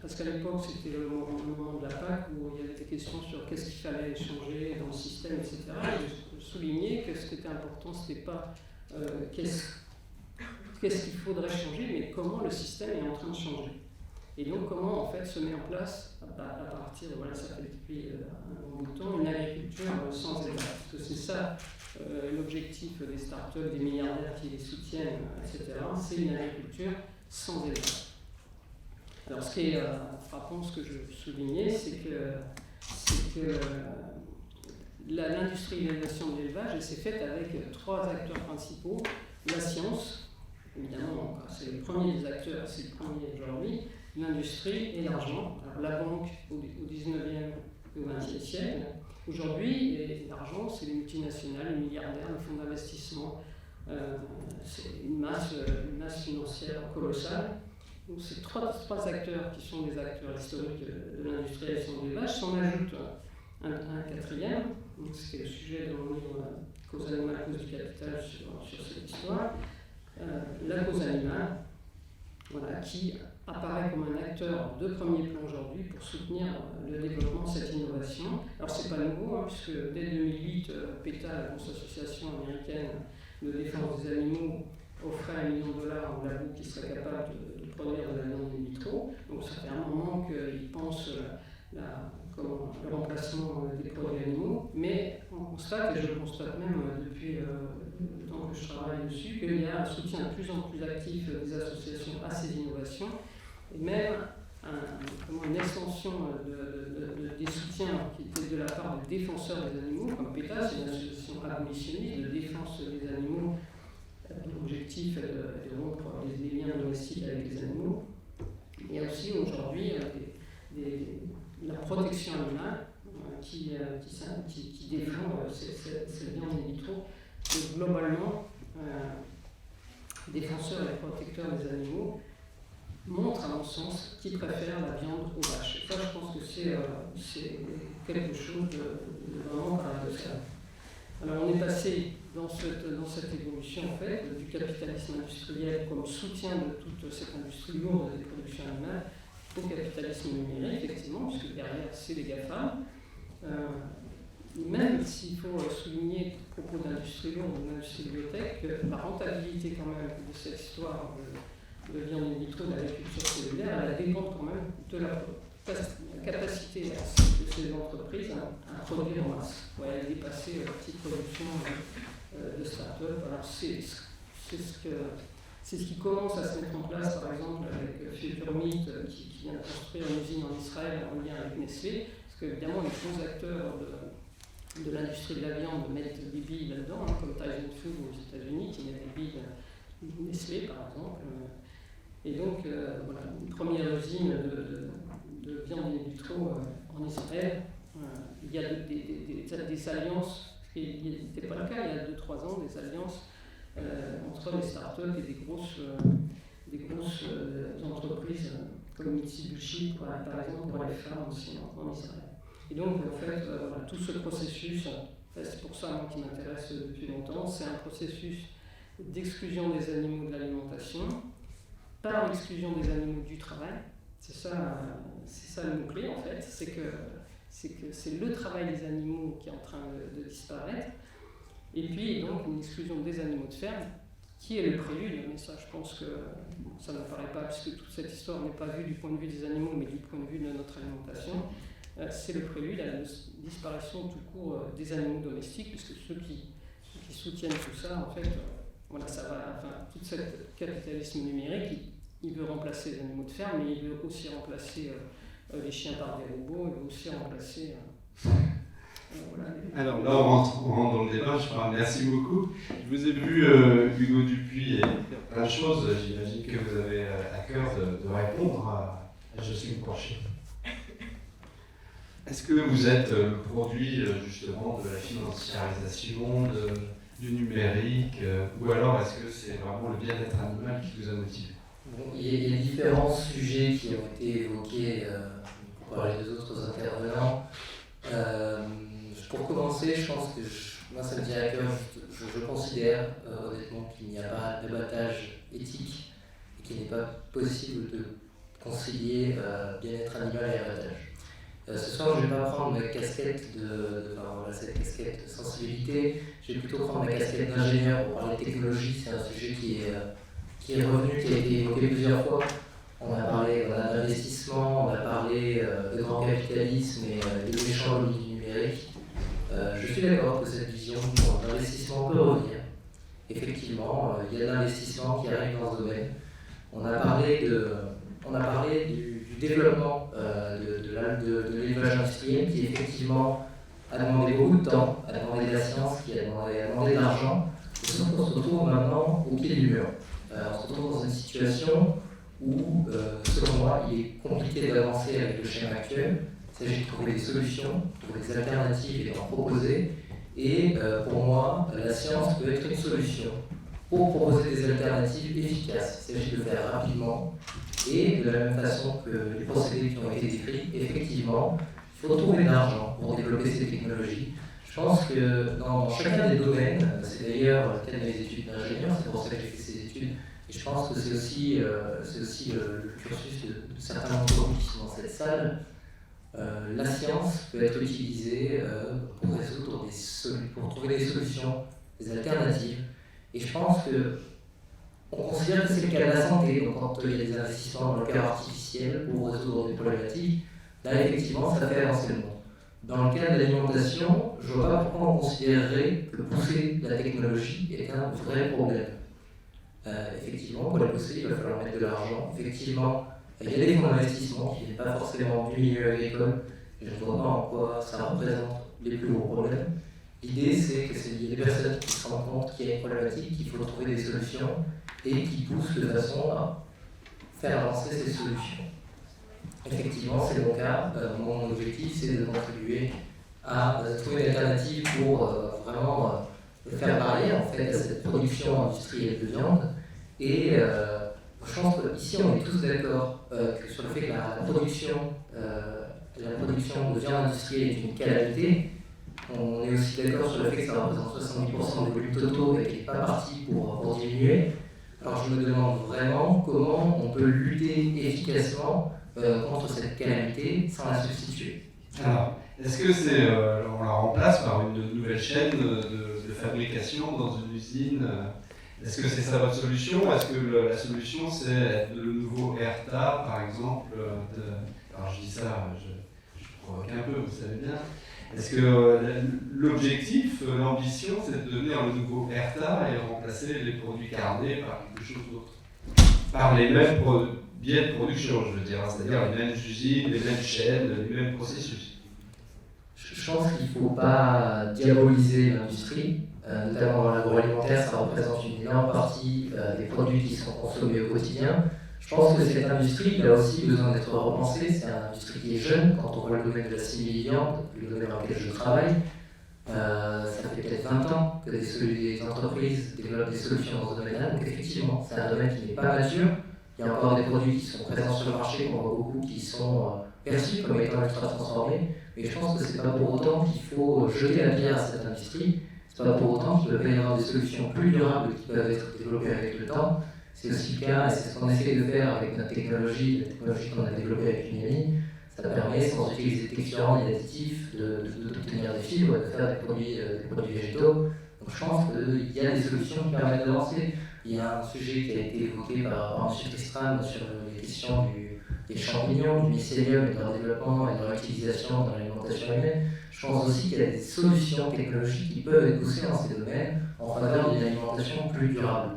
parce qu'à l'époque c'était le moment de la PAC où il y avait des questions sur qu'est-ce qu'il fallait changer dans le système, etc. J'ai souligné que ce qui était important, c'était pas qu'est-ce qu'il faudrait changer, mais comment le système est en train de changer. Et donc comment en fait se met en place, à partir, voilà, ça fait depuis un bon bout de temps, une agriculture sans État. Parce que c'est ça l'objectif des startups, des milliardaires qui les soutiennent, etc. C'est une agriculture sans État. Alors ce qui est frappant, ce que je soulignais, c'est que l'industrialisation de l'élevage s'est faite avec trois acteurs principaux. La science, évidemment, c'est le premier des acteurs, c'est le premier aujourd'hui, l'industrie et l'argent. Alors, la banque au 19e et au 20e siècle. Aujourd'hui, l'argent, c'est les multinationales, les milliardaires, les fonds d'investissement. C'est une masse financière colossale. Donc ces trois acteurs qui sont des acteurs historiques de l'industrialisation de l'élevage, s'en ajoute un quatrième, c'est le sujet de mon livre Cause animale, cause du capital sur cette histoire, la cause animale, voilà, qui apparaît comme un acteur de premier plan aujourd'hui pour soutenir le développement de cette innovation. Alors c'est pas nouveau, hein, puisque dès 2008, PETA, la grosse association américaine de défense des animaux, offrait $1 million au labo qui serait capable de produire de la viande in vitro. Donc ça fait un moment qu'ils pensent le remplacement des produits animaux, mais on constate, et je le constate même depuis le temps que je travaille dessus, qu'il y a un soutien de plus en plus actif des associations à ces innovations, et même une extension des soutiens qui étaient de la part des défenseurs des animaux, comme PETA, c'est une association abolitionniste de défense des animaux, dont l'objectif est de rompre les liens domestiques avec les animaux. Il y a aussi aujourd'hui la protection animale qui défend cette viande in vitro. Et globalement, défenseurs et protecteurs des animaux montrent, à mon sens, qu'ils préfèrent la viande aux vaches. Et ça, je pense que c'est quelque chose de vraiment paradoxal. Alors, on est passé dans cette évolution, en fait, du capitalisme industriel comme soutien de toute cette industrie lourde des productions animales au capitalisme numérique, effectivement, puisque derrière, c'est les GAFAM. Même s'il faut souligner, à propos d'industrie lourde ou d'industrie biotech, que la rentabilité, quand même, de cette histoire de viande in vitro, de l'agriculture cellulaire, elle dépend quand même de la capacité de ces entreprises à produire en masse, ou à dépasser la petite production de start-up. Alors c'est ce qui commence à se mettre en place, par exemple, avec Future Meat, qui vient de construire une usine en Israël en lien avec Nestlé, parce qu'évidemment, les gros acteurs de l'industrie de la viande mettent des billes là-dedans, hein, comme Tyson Foods aux États-Unis, qui met des billes Nestlé, par exemple. Et donc, voilà, une première usine de viande in vitro en Israël. Il y a des alliances, ce qui n'était pas le cas il y a 2-3 ans, des alliances entre les startups et des grosses entreprises comme Mitsubishi, par exemple, pour les fermes aussi en Israël. Et donc, en fait, voilà, tout ce processus, c'est pour ça moi, qui m'intéresse depuis longtemps, c'est un processus d'exclusion des animaux de l'alimentation par l'exclusion des animaux du travail. C'est ça le mot-clé, en fait, c'est que c'est le travail des animaux qui est en train de disparaître. Et puis, donc, une exclusion des animaux de ferme, qui est le prélude, mais ça, je pense que ça ne paraît pas, puisque toute cette histoire n'est pas vue du point de vue des animaux, mais du point de vue de notre alimentation. C'est le prélude à la disparition tout court des animaux domestiques, puisque ceux qui soutiennent tout ça, en fait, voilà, ça va, enfin, tout ce capitalisme numérique, il veut remplacer les animaux de ferme, mais il veut aussi remplacer les chiens par des robots, il veut aussi remplacer... voilà. Alors là, on rentre dans le débat, je parle. Merci beaucoup. Je vous ai vu, Hugo Dupuis, et plein de choses. J'imagine que vous avez à cœur de répondre à Jocelyne Porcher. Est-ce que vous êtes le produit justement de la financiarisation, du numérique, ou alors est-ce que c'est vraiment le bien-être animal qui vous a motivé? Bon, il y a différents sujets qui ont été évoqués par les deux autres intervenants. Pour commencer, je pense que moi ça me tient à cœur, je considère honnêtement qu'il n'y a pas d'abattage éthique et qu'il n'est pas possible de concilier bien-être animal et abattage. Ce soir, je ne vais pas prendre ma casquette cette casquette de sensibilité, je vais plutôt prendre ma casquette d'ingénieur pour parler de technologie. C'est un sujet qui est revenu, qui a été évoqué plusieurs fois. On a parlé d'investissement, on a parlé de grand capitalisme et de méchants lobbies du numérique. Je suis d'accord que cette vision d'investissement peut revenir. Effectivement, il y a de l'investissement qui arrive dans ce domaine. On a parlé du développement de l'élevage industriel qui effectivement a demandé beaucoup de temps, a demandé de la science, qui a demandé de l'argent. Et sauf qu'on se retrouve maintenant au pied du mur. On se retrouve dans une situation où, selon moi, il est compliqué d'avancer avec le schéma actuel. Il s'agit de trouver des solutions, de trouver des alternatives et d'en proposer. Et pour moi, la science peut être une solution pour proposer des alternatives efficaces. Il s'agit de le faire rapidement et de la même façon que les procédés qui ont été décrits, effectivement, il faut trouver de l'argent pour développer ces technologies. Je pense que dans chacun des domaines, c'est d'ailleurs le cas de mes études d'ingénieur, c'est pour ça que j'ai fait ces études Et je pense que c'est aussi le cursus de certains d'entre vous qui sont dans cette salle. La science peut être utilisée pour trouver des solutions, des alternatives. Et je pense qu'on considère que c'est le cas de la santé. Donc quand il y a des investissements dans le cœur artificiel pour résoudre des problématiques, là effectivement ça fait avancer le monde. Dans le cas de l'alimentation, je ne vois pas pourquoi on considérerait que pousser la technologie est un vrai problème. Effectivement, pour la pousser, il va falloir mettre de l'argent. Effectivement, il y a des fonds d'investissement qui ne viennent pas forcément du milieu agricole. Je ne vois pas en quoi ça représente les plus gros problèmes. L'idée, c'est qu'il y a des personnes qui se rendent compte qu'il y a une problématique, qu'il faut trouver des solutions et qui poussent de façon à faire avancer ces solutions. Effectivement, c'est mon cas. Mon objectif, c'est de contribuer à trouver une alternative pour vraiment faire parler en fait à cette production industrielle de viande. Et je pense qu'ici, on est tous d'accord sur le fait que la production de viande industrielle est une calamité. On est aussi d'accord sur le fait que ça représente 70% des volumes totaux et qu'il n'est pas parti pour diminuer. Alors je me demande vraiment comment on peut lutter efficacement contre cette calamité sans la substituer. Alors, est-ce que on la remplace par une nouvelle chaîne de fabrication dans une usine? Est-ce que c'est ça votre solution? Est-ce que la solution c'est le nouveau ERTA par exemple alors je dis ça, je provoque un peu, vous savez bien. Est-ce que l'objectif, l'ambition, c'est de devenir le nouveau ERTA et remplacer les produits carnés par quelque chose d'autre? Par les mêmes biais de production, je veux dire, c'est-à-dire les mêmes usines, les mêmes chaînes, les mêmes processus. Je pense qu'il ne faut pas diaboliser l'industrie, notamment dans l'agroalimentaire, ça représente une énorme partie des produits qui sont consommés au quotidien. Je pense que cette industrie a aussi besoin d'être repensée. C'est une industrie qui est jeune. Quand on voit le domaine de la simili-viande, le domaine dans lequel je travaille, ça fait peut-être 20 ans que des entreprises développent des solutions dans ce domaine-là. Donc effectivement, c'est un domaine qui n'est pas mature. Il y a encore des produits qui sont présents sur le marché, qu'on voit beaucoup, qui sont perçus comme étant ultra transformés. Mais je pense que ce n'est pas pour autant qu'il faut jeter la pierre à cette industrie. Ce n'est pas pour autant qu'il peut y avoir des solutions plus durables qui peuvent être développées avec le temps. C'est aussi le cas, et c'est ce qu'on essaie de faire avec notre technologie, la technologie qu'on a développée avec Unami. Ça permet, sans utiliser de texturants ni d'additifs, d'obtenir des fibres, de faire des produits végétaux. Donc je pense qu'il y a des solutions qui permettent d'avancer. Il y a un sujet qui a été évoqué par M. Tristram sur les questions des champignons, du mycélium et de leur développement et de leur utilisation dans l'alimentation humaine. Je pense aussi qu'il y a des solutions technologiques qui peuvent être poussées dans ces domaines en faveur d'une alimentation plus durable.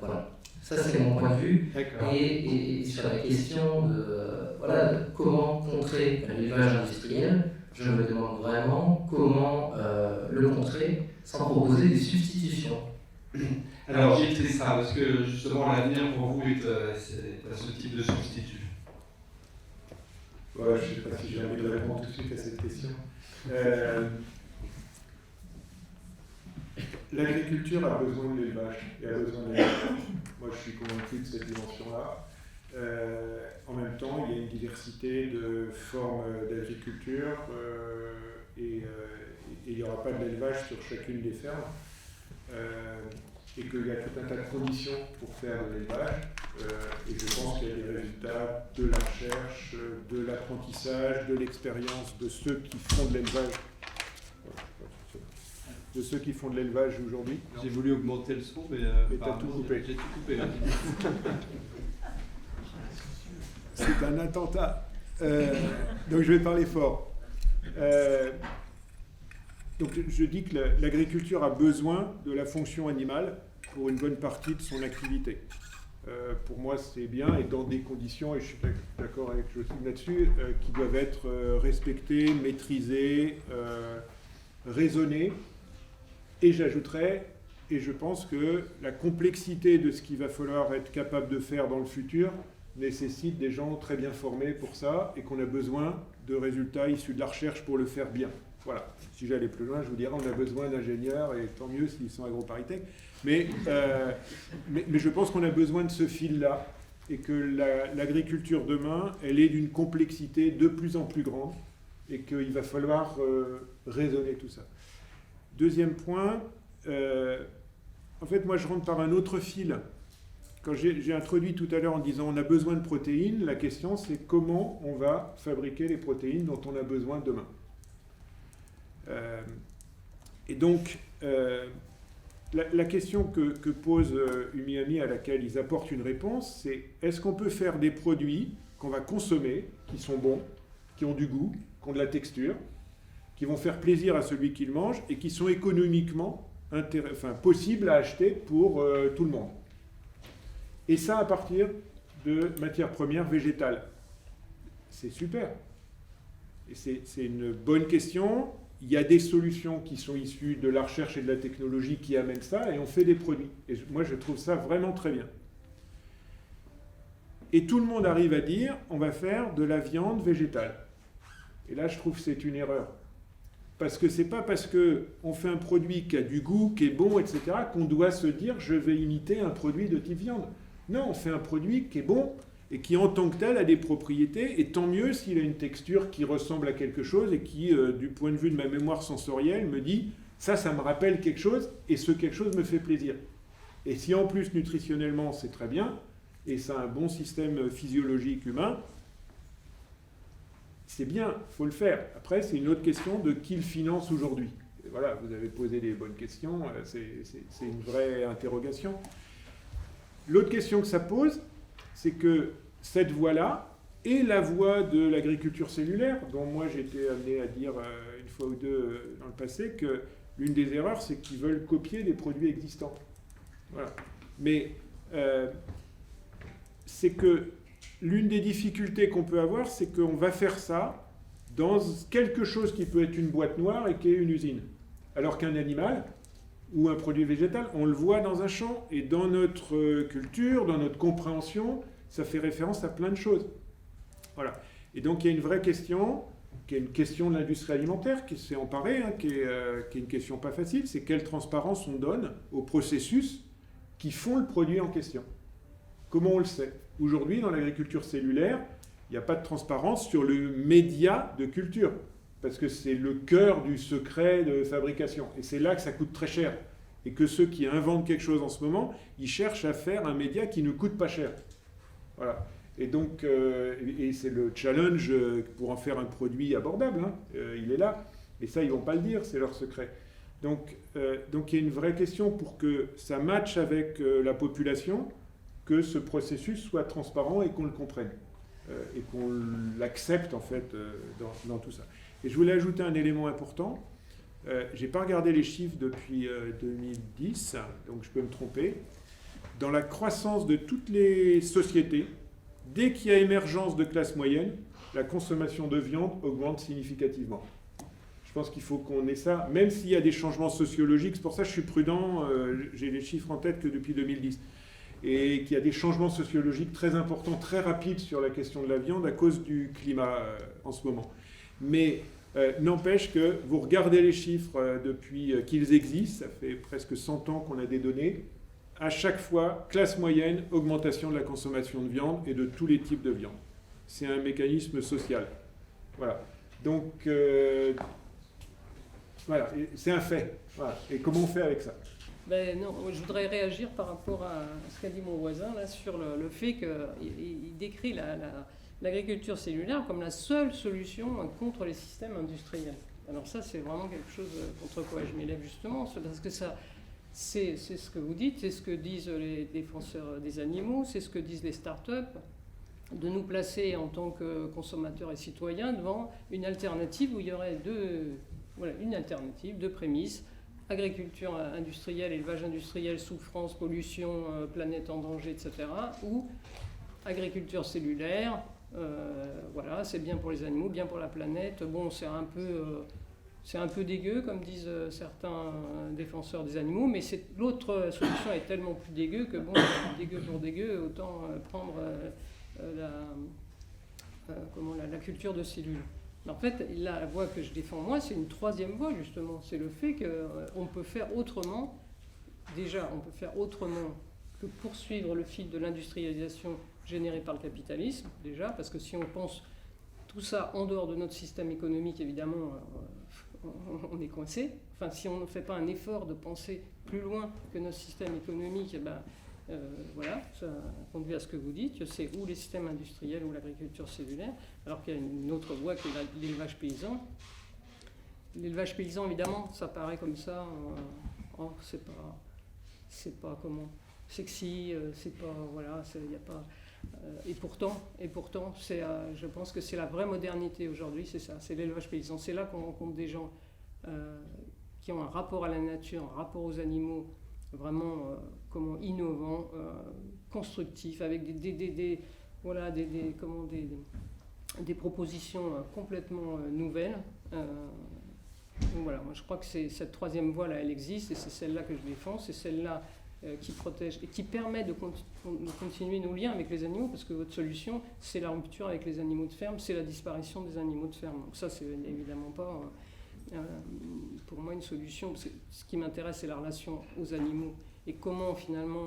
Voilà. Ça, c'est mon point de vue. Et sur la question de comment contrer l'élevage industriel, je me demande vraiment comment le contrer sans proposer des substitutions. Alors, Gilles Tristram, est-ce que justement l'avenir pour vous est à ce type de substitut? Ouais, je ne sais pas si j'ai envie de répondre tout de suite à cette question. L'agriculture a besoin de l'élevage et a besoin de l'élevage. Moi, je suis convaincu de cette dimension-là. En même temps, il y a une diversité de formes d'agriculture et il n'y aura pas de l'élevage sur chacune des fermes. Et qu'il y a tout un tas de conditions pour faire de l'élevage. Et je pense qu'il y a des résultats de la recherche, de l'apprentissage, de l'expérience de ceux qui font de l'élevage. De ceux qui font de l'élevage aujourd'hui. J'ai voulu augmenter le son, mais t'as tout coupé. J'ai tout coupé. C'est un attentat. Donc je vais parler fort. Donc je dis que l'agriculture a besoin de la fonction animale pour une bonne partie de son activité. Pour moi, c'est bien, et dans des conditions, et je suis d'accord avec Jocelyne là-dessus, qui doivent être respectées, maîtrisées, raisonnées. Et j'ajouterais, et je pense que la complexité de ce qu'il va falloir être capable de faire dans le futur nécessite des gens très bien formés pour ça, et qu'on a besoin de résultats issus de la recherche pour le faire bien. Voilà. Si j'allais plus loin, je vous dirais on a besoin d'ingénieurs, et tant mieux s'ils sont AgroParisTech. Mais je pense qu'on a besoin de ce fil-là, et que l'agriculture demain, elle est d'une complexité de plus en plus grande, et qu'il va falloir raisonner tout ça. Deuxième point, en fait, moi je rentre par un autre fil quand j'ai introduit tout à l'heure en disant on a besoin de protéines, la question c'est comment on va fabriquer les protéines dont on a besoin demain. Et donc, la question que pose Umiami, à laquelle ils apportent une réponse, c'est est-ce qu'on peut faire des produits qu'on va consommer, qui sont bons, qui ont du goût, qui ont de la texture, qui vont faire plaisir à celui qui le mange et qui sont économiquement possibles à acheter pour tout le monde. Et ça à partir de matières premières végétales. C'est super. Et c'est une bonne question. Il y a des solutions qui sont issues de la recherche et de la technologie qui amènent ça, et on fait des produits. Et moi, je trouve ça vraiment très bien. Et tout le monde arrive à dire, on va faire de la viande végétale. Et là, je trouve que c'est une erreur. Parce que c'est pas parce qu'on fait un produit qui a du goût, qui est bon, etc., qu'on doit se dire, je vais imiter un produit de type viande. Non, on fait un produit qui est bon, et qui en tant que tel a des propriétés, et tant mieux s'il a une texture qui ressemble à quelque chose et qui, du point de vue de ma mémoire sensorielle, me dit ça me rappelle quelque chose, et ce quelque chose me fait plaisir. Et si en plus nutritionnellement c'est très bien, et ça a un bon système physiologique humain, c'est bien, il faut le faire. Après, c'est une autre question de qui le finance aujourd'hui. Et voilà, vous avez posé des bonnes questions, c'est une vraie interrogation. L'autre question que ça pose, c'est que cette voie-là est la voie de l'agriculture cellulaire, dont moi j'ai été amené à dire une fois ou deux dans le passé que l'une des erreurs, c'est qu'ils veulent copier des produits existants. Voilà. Mais c'est que l'une des difficultés qu'on peut avoir, c'est qu'on va faire ça dans quelque chose qui peut être une boîte noire et qui est une usine. Alors qu'un animal ou un produit végétal, on le voit dans un champ, et dans notre culture, dans notre compréhension, ça fait référence à plein de choses. Voilà. Et donc il y a une vraie question, qui est une question de l'industrie alimentaire, qui s'est emparée, qui est une question pas facile, c'est quelle transparence on donne aux processus qui font le produit en question. Comment on le sait? Aujourd'hui, dans l'agriculture cellulaire, il n'y a pas de transparence sur le média de culture, parce que c'est le cœur du secret de fabrication. Et c'est là que ça coûte très cher. Et que ceux qui inventent quelque chose en ce moment, ils cherchent à faire un média qui ne coûte pas cher. Voilà. Et donc, et c'est le challenge pour en faire un produit abordable. Il est là. Et ça, ils ne vont pas le dire, c'est leur secret. Donc, il y a une vraie question pour que ça matche avec la population, que ce processus soit transparent et qu'on le comprenne. Et qu'on l'accepte, en fait, dans tout ça. Et je voulais ajouter un élément important. Je n'ai pas regardé les chiffres depuis 2010, donc je peux me tromper. Dans la croissance de toutes les sociétés, dès qu'il y a émergence de classe moyenne, la consommation de viande augmente significativement. Je pense qu'il faut qu'on ait ça, même s'il y a des changements sociologiques. C'est pour ça que je suis prudent, j'ai les chiffres en tête que depuis 2010. Et qu'il y a des changements sociologiques très importants, très rapides sur la question de la viande à cause du climat en ce moment. Mais n'empêche que vous regardez les chiffres depuis qu'ils existent, ça fait presque 100 ans qu'on a des données, à chaque fois, classe moyenne, augmentation de la consommation de viande et de tous les types de viande. C'est un mécanisme social. Voilà. Donc, voilà, c'est un fait. Voilà. Et comment on fait avec ça? Ben non, je voudrais réagir par rapport à ce qu'a dit mon voisin là, sur le fait qu'il décrit l'agriculture cellulaire comme la seule solution contre les systèmes industriels. Alors ça, c'est vraiment quelque chose contre quoi je m'élève justement, parce que ça, c'est ce que vous dites, c'est ce que disent les défenseurs des animaux, c'est ce que disent les startups, de nous placer en tant que consommateurs et citoyens devant une alternative où il y aurait une alternative, deux prémices: agriculture industrielle, élevage industriel, souffrance, pollution, planète en danger, etc. Ou agriculture cellulaire, voilà, c'est bien pour les animaux, bien pour la planète. Bon, c'est un peu dégueu, comme disent certains défenseur des animaux, mais l'autre solution est tellement plus dégueu que, bon, dégueu pour dégueu, autant prendre la culture de cellules. En fait, la voie que je défends, moi, c'est une troisième voie, justement. C'est le fait qu'on peut faire autrement. Déjà, on peut faire autrement que poursuivre le fil de l'industrialisation générée par le capitalisme, déjà, parce que si on pense tout ça en dehors de notre système économique, évidemment, on est coincé. Enfin, si on ne fait pas un effort de penser plus loin que notre système économique, Voilà, ça conduit à ce que vous dites, que c'est ou les systèmes industriels ou l'agriculture cellulaire, alors qu'il y a une autre voie qui est l'élevage paysan. L'élevage paysan, évidemment, ça paraît comme ça, c'est pas comment sexy, c'est pas voilà, il y a pas. Et pourtant, je pense que c'est la vraie modernité aujourd'hui, c'est ça, c'est l'élevage paysan. C'est là qu'on rencontre des gens qui ont un rapport à la nature, un rapport aux animaux vraiment innovant, constructif, avec des propositions complètement nouvelles. Donc voilà, moi je crois que cette troisième voie-là, elle existe, et c'est celle-là que je défends, c'est celle-là qui protège et qui permet de continuer nos liens avec les animaux, parce que votre solution, c'est la rupture avec les animaux de ferme, c'est la disparition des animaux de ferme. Donc ça, c'est évidemment pas, pour moi, une solution, parce que ce qui m'intéresse, c'est la relation aux animaux, et comment finalement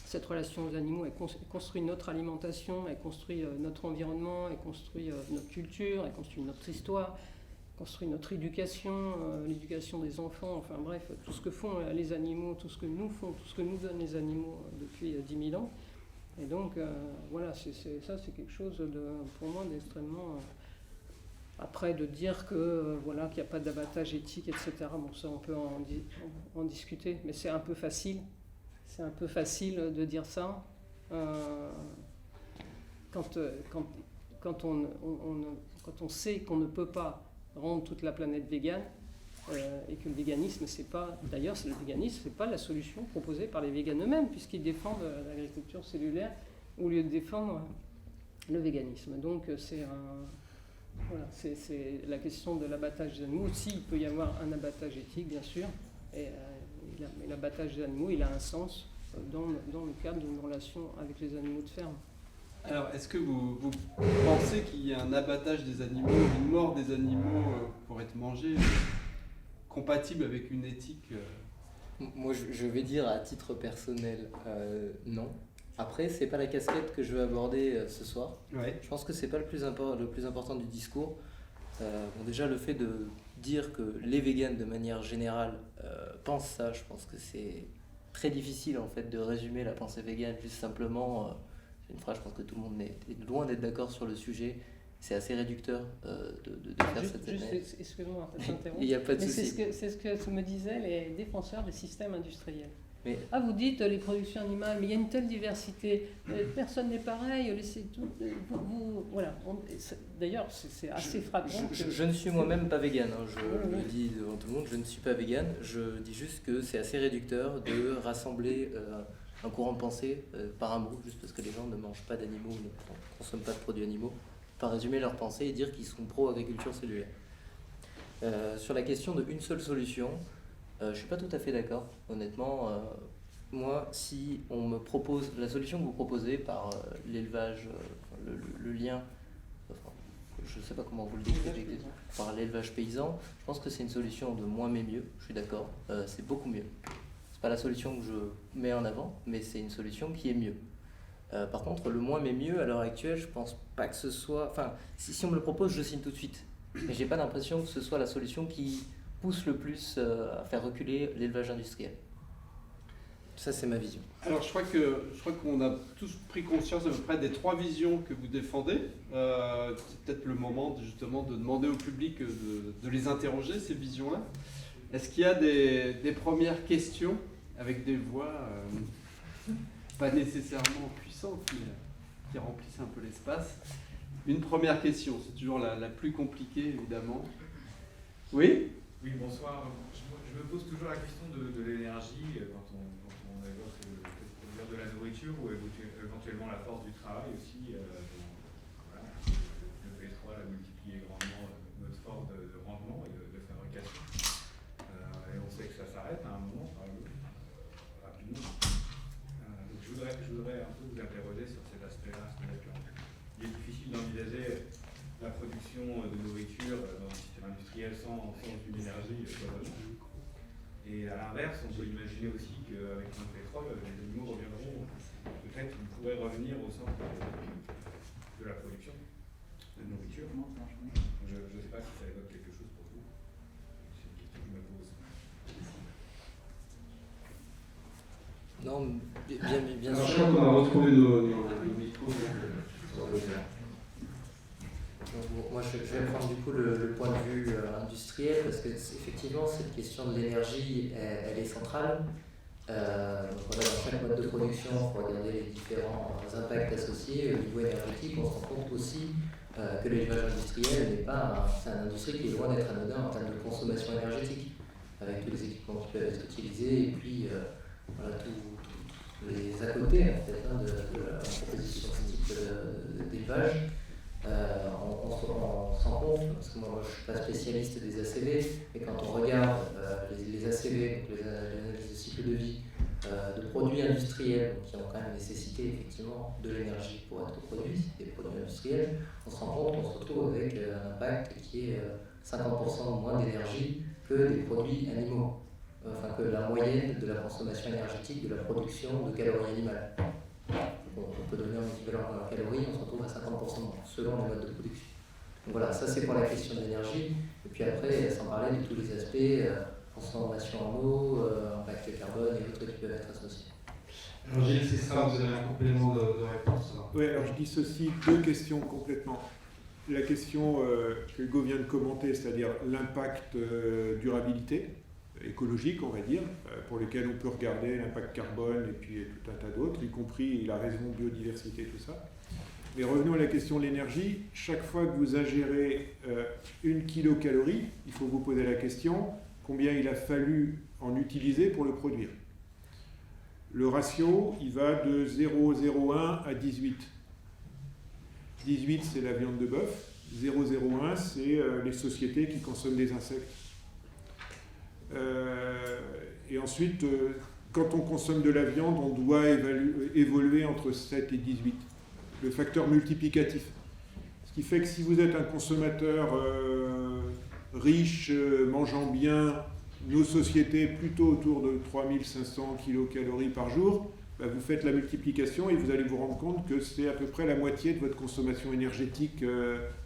cette relation aux animaux, elle construit notre alimentation, elle construit notre environnement, elle construit notre culture, elle construit notre histoire, construit notre éducation, l'éducation des enfants, enfin bref, tout ce que font les animaux, tout ce que nous font, tout ce que nous donnent les animaux depuis 10 000 ans. Et donc, voilà, ça c'est quelque chose, pour moi, d'extrêmement... après, de dire que, voilà, qu'il n'y a pas d'abattage éthique, etc., bon, ça on peut en discuter, mais c'est un peu facile. C'est un peu facile de dire ça quand on sait qu'on ne peut pas rendre toute la planète végane, et que le véganisme, c'est pas... D'ailleurs, le véganisme, c'est pas la solution proposée par les véganes eux-mêmes, puisqu'ils défendent l'agriculture cellulaire au lieu de défendre le véganisme. Donc, voilà, c'est la question de l'abattage des animaux. Aussi, il peut y avoir un abattage éthique, bien sûr, mais l'abattage des animaux, il a un sens dans le cadre d'une relation avec les animaux de ferme. Alors, est-ce que vous pensez qu'il y a un abattage des animaux, une mort des animaux pour être mangés, compatible avec une éthique Moi, je vais dire à titre personnel, non. Après, c'est pas la casquette que je veux aborder ce soir. Ouais. Je pense que c'est pas le plus important du discours. Bon, déjà, le fait de dire que les véganes, de manière générale, pensent ça, je pense que c'est très difficile en fait de résumer la pensée végane juste simplement. C'est une phrase, je pense que tout le monde est loin d'être d'accord sur le sujet. C'est assez réducteur de faire cette analyse. Excuse-moi, je t'interromps. Il n'y a pas de mais souci. c'est ce que me disaient les défenseurs des systèmes industriels. Mais... Ah, vous dites les productions animales, mais il y a une telle diversité, personne n'est pareil, laissez tout. Voilà. D'ailleurs, c'est assez frappant. Je ne suis moi-même pas végane, hein. Je le dis devant tout le monde, je ne suis pas végane. Je dis juste que c'est assez réducteur de rassembler un courant de pensée par un mot, juste parce que les gens ne mangent pas d'animaux, ne consomment pas de produits animaux, par résumer leur pensée et dire qu'ils sont pro-agriculture cellulaire. Sur la question de une seule solution, je ne suis pas tout à fait d'accord, honnêtement. Moi, si on me propose la solution que vous proposez par l'élevage, le lien, enfin, je ne sais pas comment vous le décrivez, par l'élevage paysan, je pense que c'est une solution de moins mais mieux, je suis d'accord, c'est beaucoup mieux. C'est pas la solution que je mets en avant, mais c'est une solution qui est mieux. Par contre, le moins mais mieux, à l'heure actuelle, je pense pas que ce soit... Enfin, si on me le propose, je signe tout de suite. Mais j'ai pas l'impression que ce soit la solution qui pousse le plus à faire reculer l'élevage industriel. Ça, c'est ma vision. Alors, je crois qu'on a tous pris conscience à peu près des trois visions que vous défendez. C'est peut-être le moment justement de demander au public de les interroger, ces visions-là. Est-ce qu'il y a des premières questions avec des voix pas nécessairement puissantes, mais qui remplissent un peu l'espace? Une première question, c'est toujours la plus compliquée, évidemment. Oui? Oui, bonsoir. Je me pose toujours la question de l'énergie quand on évoque le fait de produire de la nourriture ou éventuellement la force du travail aussi. Voilà. Le pétrole a multiplié grandement notre force de rendement et de fabrication. Et on sait que ça s'arrête à un moment, rapidement. Donc je voudrais un peu vous interroger sur cet aspect-là. Il est difficile d'envisager la production de nourriture dans un système industriel sans une énergie foisonnante. Et à l'inverse, on peut imaginer aussi qu'avec le pétrole, les animaux reviendront, peut-être qu'ils pourraient revenir au centre de la production de nourriture. Je ne sais pas si ça évoque quelque chose pour vous. C'est une question que je me pose. Non, bien Alors, je sûr. crois qu'on a retrouvé nos micros. Donc, moi, je vais prendre du coup le point de vue industriel parce que effectivement, cette question de l'énergie, elle est centrale. Donc voilà, dans chaque mode de production, il faut regarder les différents impacts associés. Au niveau énergétique, on se rend compte aussi que l'élevage industriel n'est pas c'est une industrie qui est loin d'être anodin en termes de consommation énergétique, avec tous les équipements qui peuvent être utilisés et puis voilà, tous les à côté en fait, de la proposition de ce type d'élevage. On se rend compte, parce que moi je ne suis pas spécialiste des ACV, mais quand on regarde les ACV, donc les analyses de cycle de vie, de produits industriels qui ont quand même nécessité effectivement de l'énergie pour être produits, des produits industriels, on se rend compte qu'on se retrouve avec un impact qui est 50% moins d'énergie que des produits animaux, enfin que la moyenne de la consommation énergétique de la production de calories animales. On peut donner un équivalent en calories, on se retrouve à 50% moins, selon les modes de production. Donc voilà, ça c'est pour la question de l'énergie. Et puis après, sans parler de tous les aspects, transformation en eau, impact carbone et autres qui peuvent être associés. Alors Gilles, c'est ça, vous avez un complément de réponse. Oui, alors je dissocie deux questions complètement. La question que Hugo vient de commenter, c'est-à-dire l'impact durabilité, écologique, on va dire, pour lesquels on peut regarder l'impact carbone et puis tout un tas d'autres, y compris la raison biodiversité, tout ça. Mais revenons à la question de l'énergie. Chaque fois que vous ingérez 1 kilocalorie, il faut vous poser la question combien il a fallu en utiliser pour le produire. Le ratio, il va de 0,01 à 18. 18, c'est la viande de bœuf. 0,01, c'est les sociétés qui consomment des insectes. Et ensuite, quand on consomme de la viande, on doit évoluer entre 7 et 18. Le facteur multiplicatif. Ce qui fait que si vous êtes un consommateur riche, mangeant bien, nos sociétés plutôt autour de 3500 kilocalories par jour, bah vous faites la multiplication et vous allez vous rendre compte que c'est à peu près la moitié de votre consommation énergétique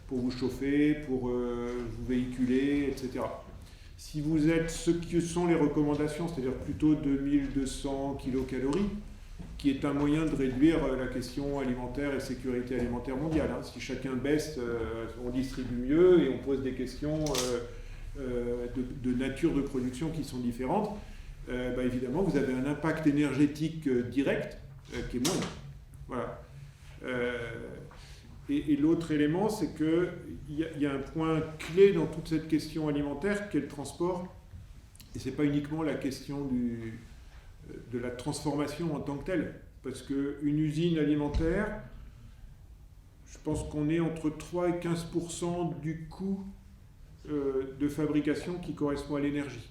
pour vous chauffer, pour vous véhiculer, etc. Si vous êtes ce que sont les recommandations, c'est-à-dire plutôt 2200 kilocalories, qui est un moyen de réduire la question alimentaire et sécurité alimentaire mondiale. Si chacun baisse, on distribue mieux et on pose des questions de nature de production qui sont différentes. Bah évidemment, vous avez un impact énergétique direct qui est moindre. Voilà. Et l'autre élément, c'est qu'il y a un point clé dans toute cette question alimentaire qui est le transport. Et ce n'est pas uniquement la question de la transformation en tant que telle. Parce qu'une usine alimentaire, je pense qu'on est entre 3 et 15% du coût de fabrication qui correspond à l'énergie.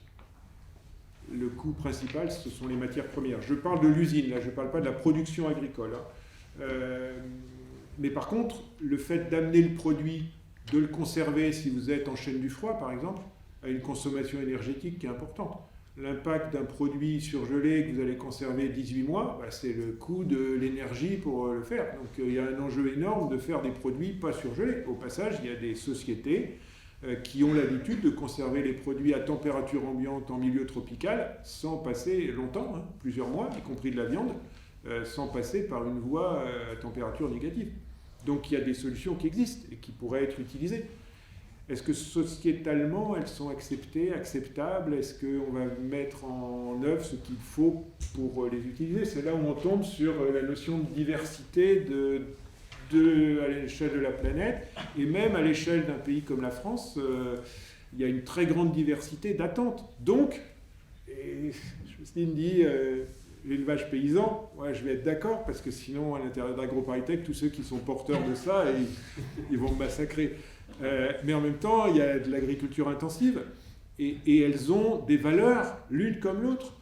Le coût principal, ce sont les matières premières. Je parle de l'usine, là, je ne parle pas de la production agricole. Mais par contre, le fait d'amener le produit, de le conserver si vous êtes en chaîne du froid, par exemple, a une consommation énergétique qui est importante. L'impact d'un produit surgelé que vous allez conserver 18 mois, bah, c'est le coût de l'énergie pour le faire. Donc il y a un enjeu énorme de faire des produits pas surgelés. Au passage, il y a des sociétés qui ont l'habitude de conserver les produits à température ambiante en milieu tropical sans passer longtemps, plusieurs mois, y compris de la viande, sans passer par une voie à température négative. Donc il y a des solutions qui existent et qui pourraient être utilisées. Est-ce que sociétalement, elles sont acceptables? Est-ce qu'on va mettre en œuvre ce qu'il faut pour les utiliser? C'est là où on tombe sur la notion de diversité à l'échelle de la planète, et même à l'échelle d'un pays comme la France, il y a une très grande diversité d'attentes. Donc, Jocelyne dit l'élevage paysan, ouais, je vais être d'accord, parce que sinon, à l'intérieur d'AgroParisTech, tous ceux qui sont porteurs de ça, ils vont me massacrer. Mais en même temps, il y a de l'agriculture intensive, et elles ont des valeurs l'une comme l'autre.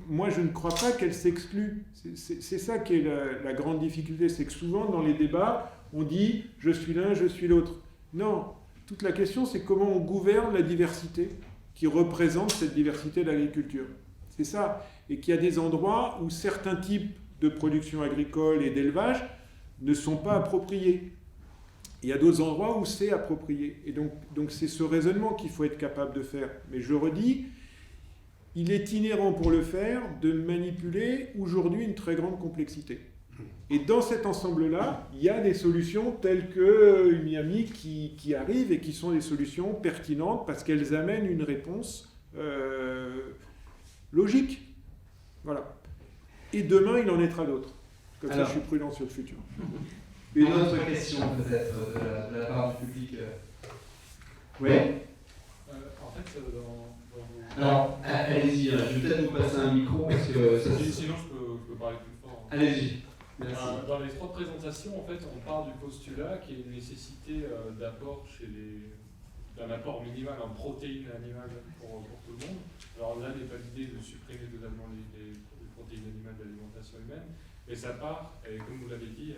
Moi, je ne crois pas qu'elles s'excluent. C'est ça qui est la grande difficulté, c'est que souvent, dans les débats, on dit « je suis l'un, je suis l'autre ». Non, toute la question, c'est comment on gouverne la diversité qui représente cette diversité de l'agriculture. C'est ça. Et qu'il y a des endroits où certains types de production agricole et d'élevage ne sont pas appropriés. Il y a d'autres endroits où c'est approprié. Et donc c'est ce raisonnement qu'il faut être capable de faire. Mais je redis, il est inhérent pour le faire de manipuler aujourd'hui une très grande complexité. Et dans cet ensemble-là, il y a des solutions telles que Miami qui arrivent et qui sont des solutions pertinentes parce qu'elles amènent une réponse logique. Voilà. Et demain, il en naîtra d'autres. Comme ça, je suis prudent sur le futur. Une autre question peut-être de la part du public. Oui. En fait, Alors, allez-y, je vais peut-être vous passer un micro parce que ça sinon je peux parler plus fort. Allez-y. Merci. Dans les 3 présentations, en fait, on part du postulat qu'il y a une nécessité d'apport d'un apport minimal en protéines animales pour tout le monde. Alors là n'est pas l'idée de supprimer totalement les protéines animales de l'alimentation humaine, mais ça part, et comme vous l'avez dit,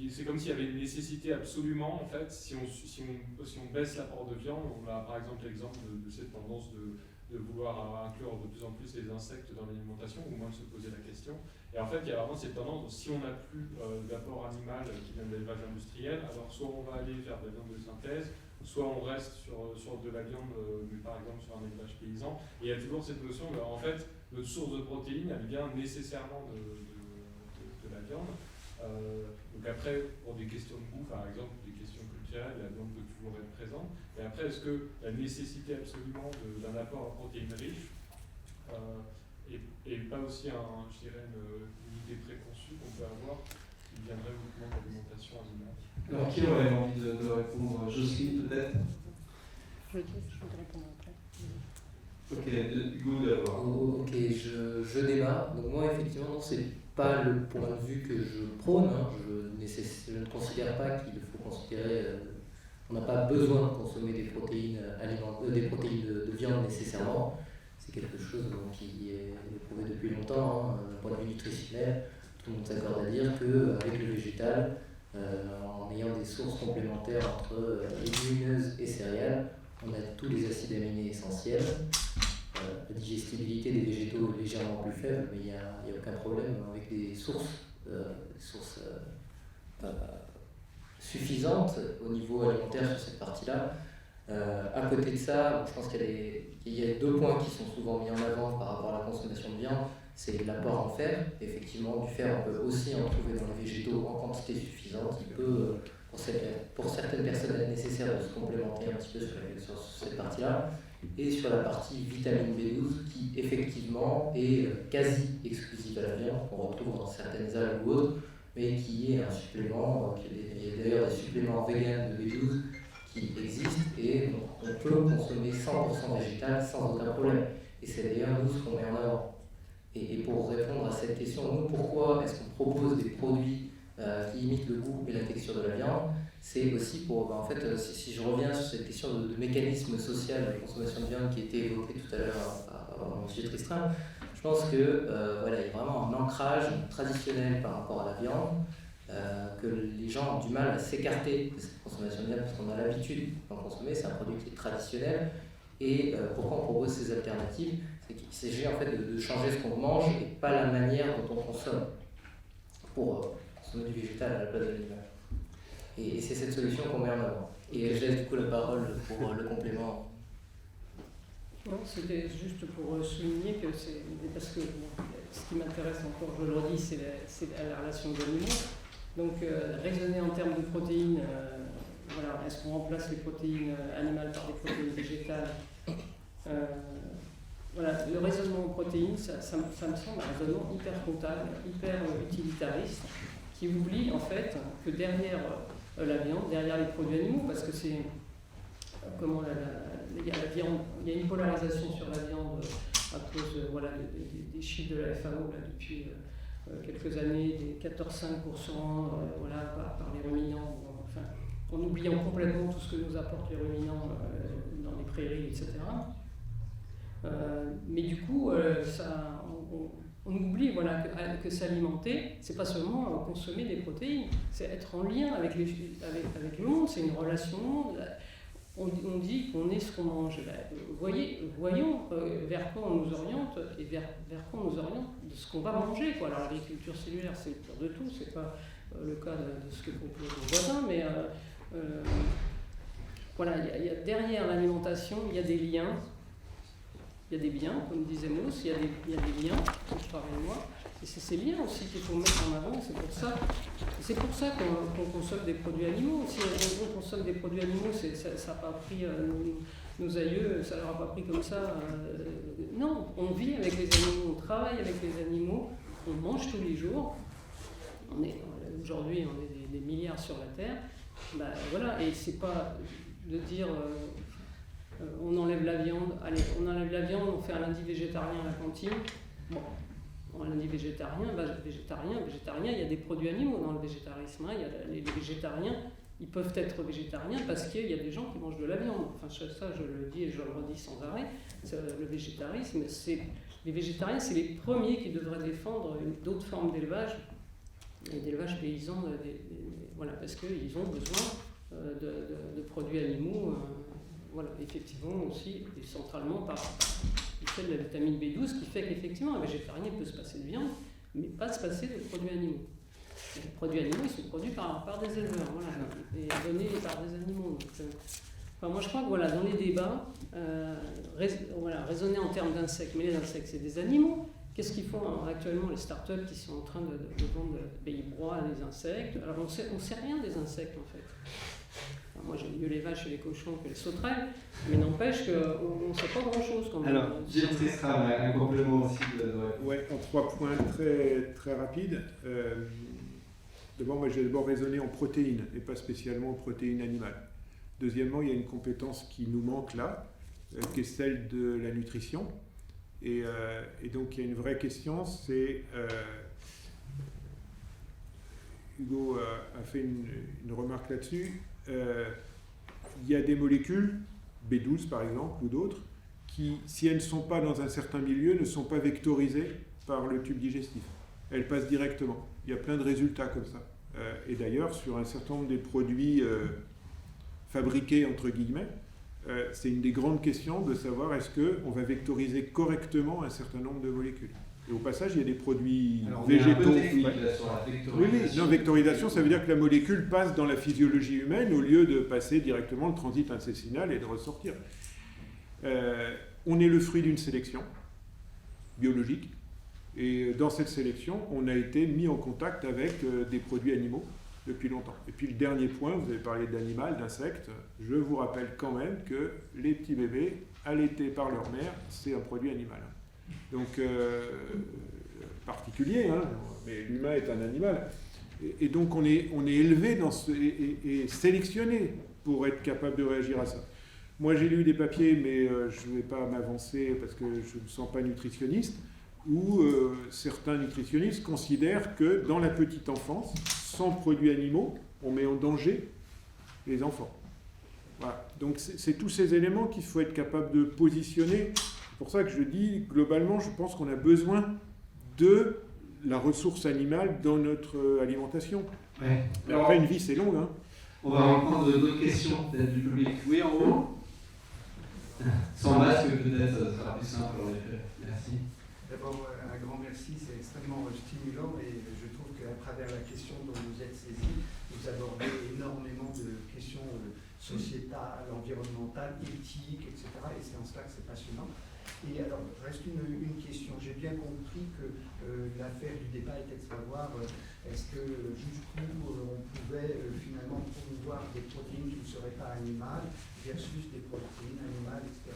c'est comme s'il y avait une nécessité absolument, en fait, si on baisse l'apport de viande, on a par exemple l'exemple de cette tendance de vouloir inclure de plus en plus les insectes dans l'alimentation, ou moins de se poser la question. Et en fait, il y a vraiment cette tendance, si on n'a plus d'apport animal qui vient de l'élevage industriel, alors soit on va aller vers de la viande de synthèse, soit on reste sur de la viande, mais par exemple sur un élevage paysan. Et il y a toujours cette notion de, en fait, notre source de protéines, elle vient nécessairement de la viande. Donc après, pour des questions de goût, par exemple, des questions culturelles, la viande peut toujours être présente. Et après, est-ce que la nécessité absolument d'un apport en protéines riches et pas aussi, je dirais, une idée préconçue qu'on peut avoir qui viendrait uniquement de l'alimentation animale? Alors, qui aurait envie de répondre? Jocelyne, peut-être? Je vais répondre après. Ok, Hugo d'abord. Ok, je démarre. Donc moi, effectivement, c'est pas le point de vue que je prône. Hein. Je ne considère pas qu'il faut considérer... on n'a pas besoin de consommer des protéines de viande nécessairement. C'est quelque chose qui est prouvé depuis longtemps. D'un point de vue nutritionnel, tout le monde s'accorde à dire qu'avec le végétal, en ayant des sources complémentaires entre légumineuses et céréales, on a tous les acides aminés essentiels. La digestibilité des végétaux est légèrement plus faible, mais il n'y a aucun problème avec des sources suffisantes au niveau alimentaire sur cette partie-là. À côté de ça, je pense qu'il y a 2 points qui sont souvent mis en avant par rapport à la consommation de viande. C'est l'apport en fer. Effectivement, du fer, on peut aussi en trouver dans les végétaux en quantité suffisante. Il peut, pour certaines personnes, être nécessaire de se complémenter un petit peu sur cette partie-là. Et sur la partie vitamine B12 qui effectivement est quasi exclusive à la viande, qu'on retrouve dans certaines algues ou autres, mais qui est un supplément, il y a d'ailleurs des suppléments véganes de B12 qui existent et donc on peut consommer 100% végétal sans aucun problème. Et c'est d'ailleurs nous ce qu'on met en avant. Et pour répondre à cette question, nous pourquoi est-ce qu'on propose des produits qui imitent le goût et la texture de la viande? C'est aussi pour, en fait, si je reviens sur cette question de mécanisme social de consommation de viande qui a été évoquée tout à l'heure par M. Tristram, je pense que voilà, il y a vraiment un ancrage traditionnel par rapport à la viande, que les gens ont du mal à s'écarter de cette consommation de viande parce qu'on a l'habitude d'en consommer, c'est un produit qui est traditionnel. Et pourquoi on propose ces alternatives? C'est qu'il s'agit en fait de changer ce qu'on mange et pas la manière dont on consomme pour consommer du végétal à la place de l'animal. Et c'est cette solution qu'on met en avant. Et je laisse du coup la parole pour le complément. Non, c'était juste pour souligner que c'est... Parce que ce qui m'intéresse encore, je le redis, c'est la relation des animaux. Donc raisonner en termes de protéines, voilà, est-ce qu'on remplace les protéines animales par des protéines végétales? Voilà, le raisonnement en protéines, ça me semble un raisonnement hyper comptable, hyper utilitariste, qui oublie en fait que derrière la viande, derrière les produits animaux, parce que c'est comment il y a la viande, il y a une polarisation sur la viande à cause voilà, des chiffres de la FAO là, depuis quelques années, des 14,5% voilà, par les ruminants, enfin, en oubliant complètement tout ce que nous apportent les ruminants dans les prairies, etc. Mais du coup, on oublie voilà, que s'alimenter, c'est pas seulement consommer des protéines, c'est être en lien avec le monde, c'est une relation. On dit qu'on est ce qu'on mange. Voyons vers quoi on nous oriente et vers quoi on nous oriente de ce qu'on va manger. Quoi. Alors l'agriculture cellulaire, c'est le pire de tout, c'est pas le cas de ce que propose le voisin, mais voilà, derrière l'alimentation, il y a des liens. Il y a des biens, comme disait Mousse, il y a des liens, comme je parlais de moi. Et c'est ces liens aussi qu'il faut mettre en avant. C'est pour ça qu'on consomme des produits animaux. Si on consomme des produits animaux, ça n'a pas pris nos aïeux, ça leur a pas pris comme ça. Non, on vit avec les animaux, on travaille avec les animaux, on mange tous les jours. Aujourd'hui, on est des milliards sur la Terre. Ben, voilà, et c'est pas de dire on enlève la viande, allez, on enlève la viande, on fait un lundi végétarien à la cantine. Bon, un lundi végétarien, végétarien, il y a des produits animaux dans le végétarisme. Hein. Il y a les végétariens, ils peuvent être végétariens parce qu'il y a des gens qui mangent de la viande. Enfin, ça, je le dis et je le redis sans arrêt. Le végétarisme, les végétariens, c'est les premiers qui devraient défendre d'autres formes d'élevage, et d'élevage paysan, voilà, parce qu'ils ont besoin de produits animaux. Voilà, effectivement aussi, et centralement par le fait de la vitamine B12 qui fait qu'effectivement un végétarien peut se passer de viande, mais pas se passer de produits animaux. Les produits animaux, ils sont produits par des éleveurs, voilà, et donnés par des animaux. Donc, enfin, moi je crois que voilà, dans les débats, raisonner en termes d'insectes, mais les insectes c'est des animaux. Qu'est-ce qu'ils font actuellement les startups qui sont en train de vendre ils broient les insectes? Alors on sait rien des insectes en fait. Moi, j'aime mieux les vaches et les cochons que les sauterelles, mais n'empêche qu'on ne sait pas grand-chose quand même. Alors, Gilles Tristram, un complément aussi de... Ouais, en 3 points très, très rapides. D'abord, moi, j'ai raisonné en protéines, et pas spécialement en protéines animales. Deuxièmement, il y a une compétence qui nous manque là, qui est celle de la nutrition. Et donc, il y a une vraie question, c'est... Hugo a fait une remarque là-dessus. Il y a des molécules, B12 par exemple, ou d'autres, qui, si elles ne sont pas dans un certain milieu, ne sont pas vectorisées par le tube digestif. Elles passent directement. Il y a plein de résultats comme ça. Et d'ailleurs, sur un certain nombre des produits fabriqués, entre guillemets, c'est une des grandes questions de savoir est-ce qu'on va vectoriser correctement un certain nombre de molécules. Et au passage, il y a des produits végétaux. Non, vectorisation, ça veut dire que la molécule passe dans la physiologie humaine au lieu de passer directement le transit intestinal et de ressortir. On est le fruit d'une sélection biologique. Et dans cette sélection, on a été mis en contact avec des produits animaux depuis longtemps. Et puis le dernier point, vous avez parlé d'animal, d'insectes. Je vous rappelle quand même que les petits bébés allaités par leur mère, c'est un produit animal. Donc, particulier, hein, mais l'humain est un animal. Et donc, on est élevé et sélectionné pour être capable de réagir à ça. Moi, j'ai lu des papiers, mais je ne vais pas m'avancer parce que je ne me sens pas nutritionniste, où certains nutritionnistes considèrent que dans la petite enfance, sans produits animaux, on met en danger les enfants. Voilà. Donc, c'est tous ces éléments qu'il faut être capable de positionner. C'est pour ça que je dis, globalement, je pense qu'on a besoin de la ressource animale dans notre alimentation. Ouais. Mais après, une vie, c'est long. Hein. On va reprendre d'autres questions, peut-être du public. Oui, en haut. Sans masque, peut-être, ça sera plus simple, en effet. Merci. D'abord, un grand merci, c'est extrêmement stimulant et je trouve qu'à travers la question dont vous êtes saisi, vous abordez énormément de questions sociétales, environnementales, éthiques, etc. Et c'est en cela que c'est passionnant. Et alors, reste une question. J'ai bien compris que l'affaire du débat était de savoir est-ce que jusqu'où on pouvait finalement promouvoir des protéines qui ne seraient pas animales versus des protéines animales, etc.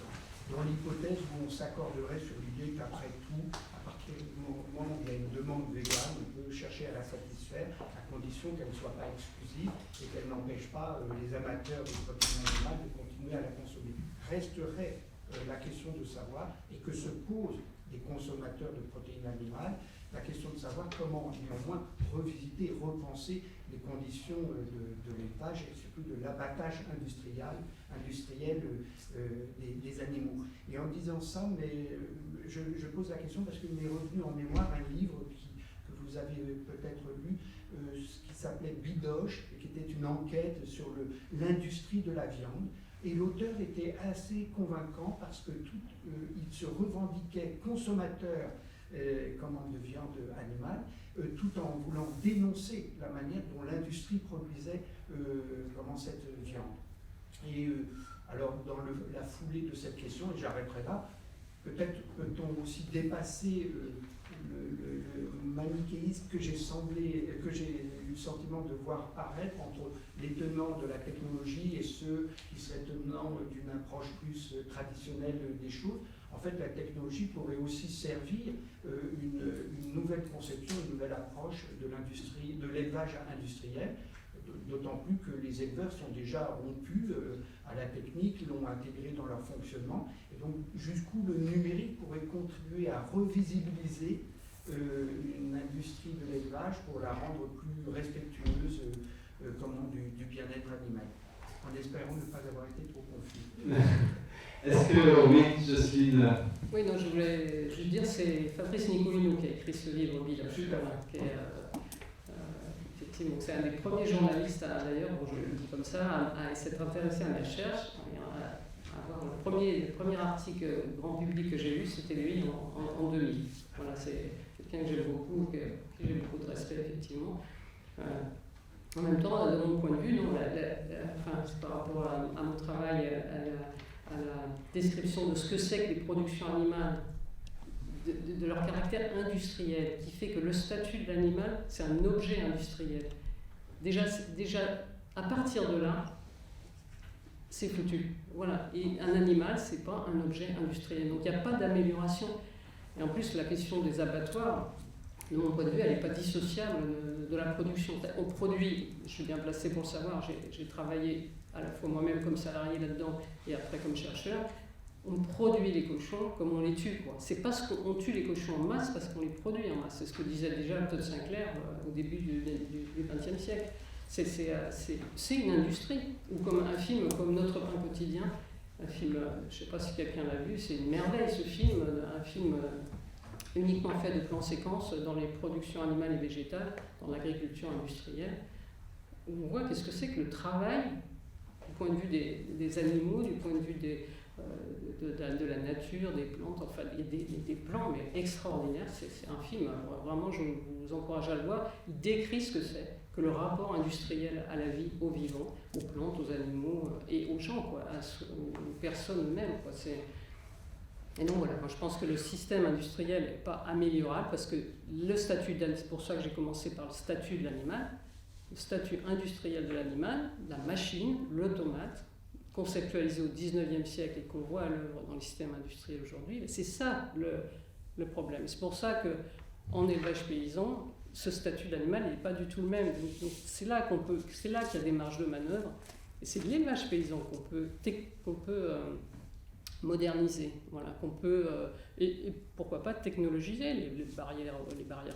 Dans l'hypothèse où on s'accorderait sur l'idée qu'après tout, à partir du moment où il y a une demande végane, on peut chercher à la satisfaire à condition qu'elle ne soit pas exclusive et qu'elle n'empêche pas les amateurs de protéines animales de continuer à la consommer. Resterait la question de savoir, et que se posent les consommateurs de protéines animales, la question de savoir comment néanmoins revisiter, repenser les conditions de l'élevage et surtout de l'abattage industriel des animaux. Et en disant ça, mais je pose la question parce qu'il m'est revenu en mémoire un livre que vous avez peut-être lu, qui s'appelait Bidoche, et qui était une enquête sur l'industrie de la viande. Et l'auteur était assez convaincant parce que il se revendiquait consommateur commandes de viande animale, tout en voulant dénoncer la manière dont l'industrie produisait cette viande. Et alors, dans la foulée de cette question, et j'arrêterai là, peut-être peut-on aussi dépasser le manichéisme que j'ai eu le sentiment de voir apparaître entre les tenants de la technologie et ceux qui seraient tenants d'une approche plus traditionnelle des choses. En fait, la technologie pourrait aussi servir une nouvelle conception, une nouvelle approche de l'industrie, de l'élevage industriel, d'autant plus que les éleveurs sont déjà rompus à la technique, l'ont intégré dans leur fonctionnement. Et donc, jusqu'où le numérique pourrait contribuer à revisibiliser une industrie de l'élevage pour la rendre plus respectueuse du bien-être animal, en espérant ne pas avoir été trop confus. Est-ce que, oui, Jocelyne? Oui, non, je voulais juste dire, c'est Fabrice Nicolino qui a écrit ce livre, Village, qui est effectivement, c'est un des premiers journalistes, d'ailleurs, bon, je le dis comme ça, à s'être intéressé à la recherche, à avoir le premier article grand public que j'ai lu, c'était lui en 2000. Voilà, c'est quelqu'un que j'aime beaucoup, que j'ai beaucoup de respect, effectivement. En même temps, de mon point de vue, non, c'est par rapport à mon travail, à la description de ce que c'est que les productions animales, de leur caractère industriel, qui fait que le statut de l'animal, c'est un objet industriel. Déjà, à partir de là, c'est foutu. Voilà. Et un animal, c'est pas un objet industriel. Donc il n'y a pas d'amélioration. Et en plus, la question des abattoirs, de mon point de vue, elle n'est pas dissociable de la production. On produit, je suis bien placé pour le savoir, j'ai travaillé à la fois moi-même comme salarié là-dedans et après comme chercheur. On produit les cochons comme on les tue. C'est parce qu'on tue les cochons en masse, parce qu'on les produit en masse. C'est ce que disait déjà Todd Sinclair au début du XXe siècle. C'est une industrie. Ou comme un film comme Notre pain quotidien, un film, je ne sais pas si quelqu'un l'a vu, c'est une merveille ce film, un film uniquement fait de plans séquences dans les productions animales et végétales, dans l'agriculture industrielle, où on voit qu'est-ce que c'est que le travail du point de vue des animaux, du point de vue de la nature, des plantes, enfin des plans mais extraordinaires. C'est un film, vraiment je vous encourage à le voir. Il décrit ce que c'est que le rapport industriel à la vie, aux vivants, aux plantes, aux animaux et aux gens, aux personnes eux-mêmes. Et donc voilà, moi je pense que le système industriel n'est pas améliorable parce que le statut, c'est pour ça que j'ai commencé par le statut de l'animal, le statut industriel de l'animal, la machine, l'automate, conceptualisé au XIXe siècle et qu'on voit à l'œuvre dans les systèmes industriels aujourd'hui, c'est ça le problème. C'est pour ça qu'en élevage paysan, ce statut d'animal n'est pas du tout le même. Donc c'est là qu'il y a des marges de manœuvre. Et c'est l'élevage paysan qu'on peut moderniser, voilà, qu'on peut et pourquoi pas technologiser les barrières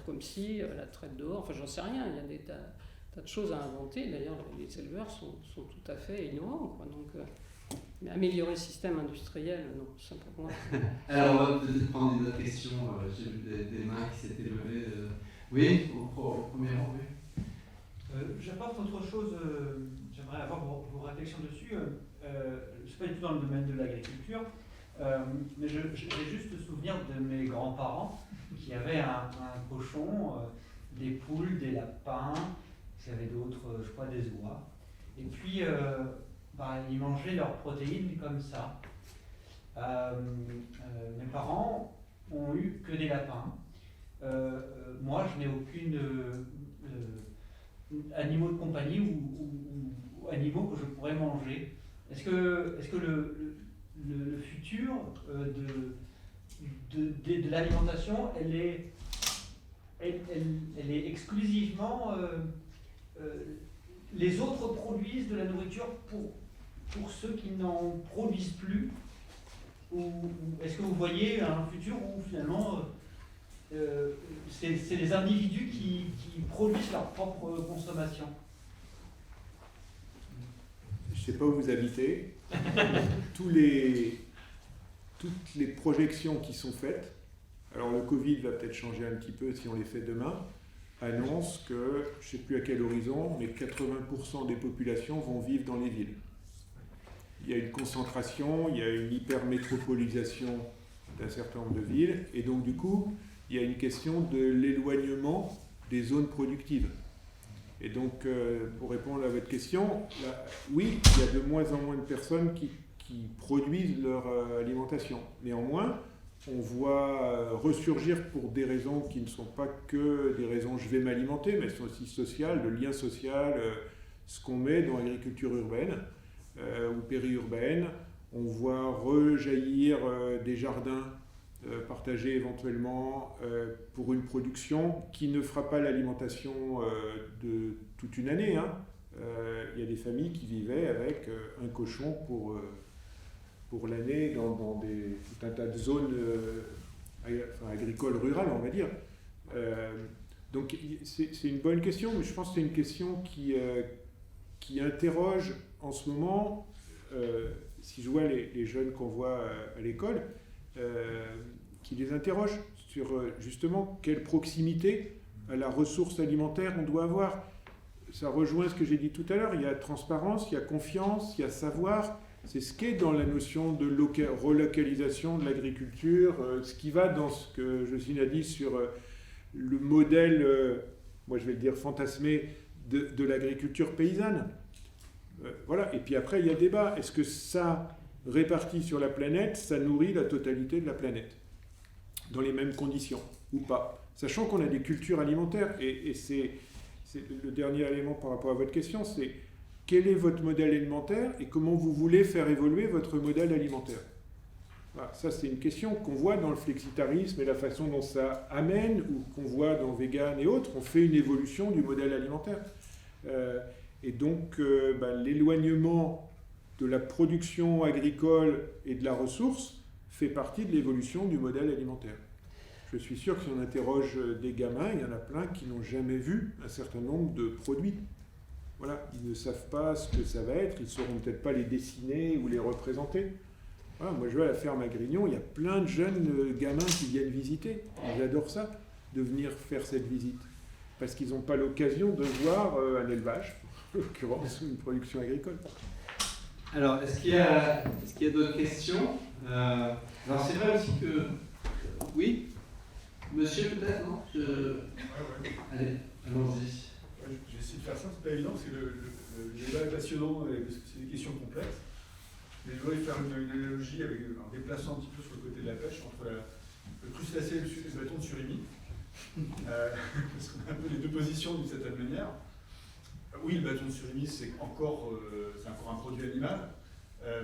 comme si la traite dehors. Enfin, j'en sais rien. Il y a des tas de choses à inventer. D'ailleurs, les éleveurs sont tout à fait innovants. Donc, mais améliorer le système industriel, non, simplement. Alors, on va peut-être prendre une autre question. J'ai vu des mains qui s'étaient levées. Oui, au premier rang, oui. J'apporte autre chose, j'aimerais avoir vos réflexions dessus. Je ne suis pas du tout dans le domaine de l'agriculture, mais j'ai juste le souvenir de mes grands-parents qui avaient un cochon, des poules, des lapins, il y avait d'autres, je crois des oies. Et puis, ils mangeaient leurs protéines comme ça. Mes parents ont eu que des lapins. Moi, je n'ai aucune animaux de compagnie ou animaux que je pourrais manger. Est-ce que le futur de l'alimentation, elle est exclusivement les autres produisent de la nourriture pour ceux qui n'en produisent plus, ou est-ce que vous voyez un futur où finalement c'est les individus qui produisent leur propre consommation? Je ne sais pas où vous habitez. Toutes les projections qui sont faites, alors le Covid va peut-être changer un petit peu si on les fait demain, annoncent que, je ne sais plus à quel horizon, mais 80% des populations vont vivre dans les villes. Il y a une concentration, il y a une hypermétropolisation d'un certain nombre de villes, et donc du coup, il y a une question de l'éloignement des zones productives. Et donc, pour répondre à votre question, là, oui, il y a de moins en moins de personnes qui produisent leur alimentation. Néanmoins, on voit ressurgir pour des raisons qui ne sont pas que des raisons je vais m'alimenter, mais elles sont aussi sociales, le lien social, ce qu'on met dans l'agriculture urbaine ou périurbaine. On voit rejaillir des jardins partagés éventuellement pour une production qui ne fera pas l'alimentation de toute une année. Hein. Il y a des familles qui vivaient avec un cochon pour l'année dans tout un tas de zones agricoles, rurales, on va dire. Donc c'est une bonne question, mais je pense que c'est une question qui interroge en ce moment, si je vois les jeunes qu'on voit à l'école, qui les interroge sur justement quelle proximité à la ressource alimentaire on doit avoir. Ça rejoint ce que j'ai dit tout à l'heure, il y a transparence, il y a confiance, il y a savoir. C'est ce qui est dans la notion de relocalisation de l'agriculture, ce qui va dans ce que Jocelyne a dit sur le modèle, moi je vais le dire fantasmé, de l'agriculture paysanne. Voilà. Et puis après, il y a débat. Est-ce que ça, réparti sur la planète, ça nourrit la totalité de la planète dans les mêmes conditions ou pas? Sachant qu'on a des cultures alimentaires. Et c'est le dernier élément par rapport à votre question, c'est quel est votre modèle alimentaire et comment vous voulez faire évoluer votre modèle alimentaire? Voilà, ça, c'est une question qu'on voit dans le flexitarisme et la façon dont ça amène, ou qu'on voit dans Vegan et autres. On fait une évolution du modèle alimentaire. Et donc, l'éloignement de la production agricole et de la ressource fait partie de l'évolution du modèle alimentaire. Je suis sûr que si on interroge des gamins, il y en a plein qui n'ont jamais vu un certain nombre de produits. Voilà, ils ne savent pas ce que ça va être, ils ne sauront peut-être pas les dessiner ou les représenter. Voilà, moi je vais à la ferme à Grignon, il y a plein de jeunes gamins qui viennent visiter. Ils adorent ça, de venir faire cette visite. Parce qu'ils n'ont pas l'occasion de voir un élevage, en l'occurrence une production agricole. Alors, est-ce qu'il y a d'autres questions? Alors c'est vrai aussi que... Oui? Monsieur peut-être, non? Allez, allons-y. Je vais essayer de faire ça, c'est pas évident parce que le débat est passionnant et parce que c'est des questions complexes. Mais je voudrais faire une analogie en déplaçant un petit peu sur le côté de la pêche entre le crustacé et le bâton de surimi. Parce qu'on a un peu les deux positions d'une certaine manière. Oui, le bâton de surimi, c'est encore un produit animal,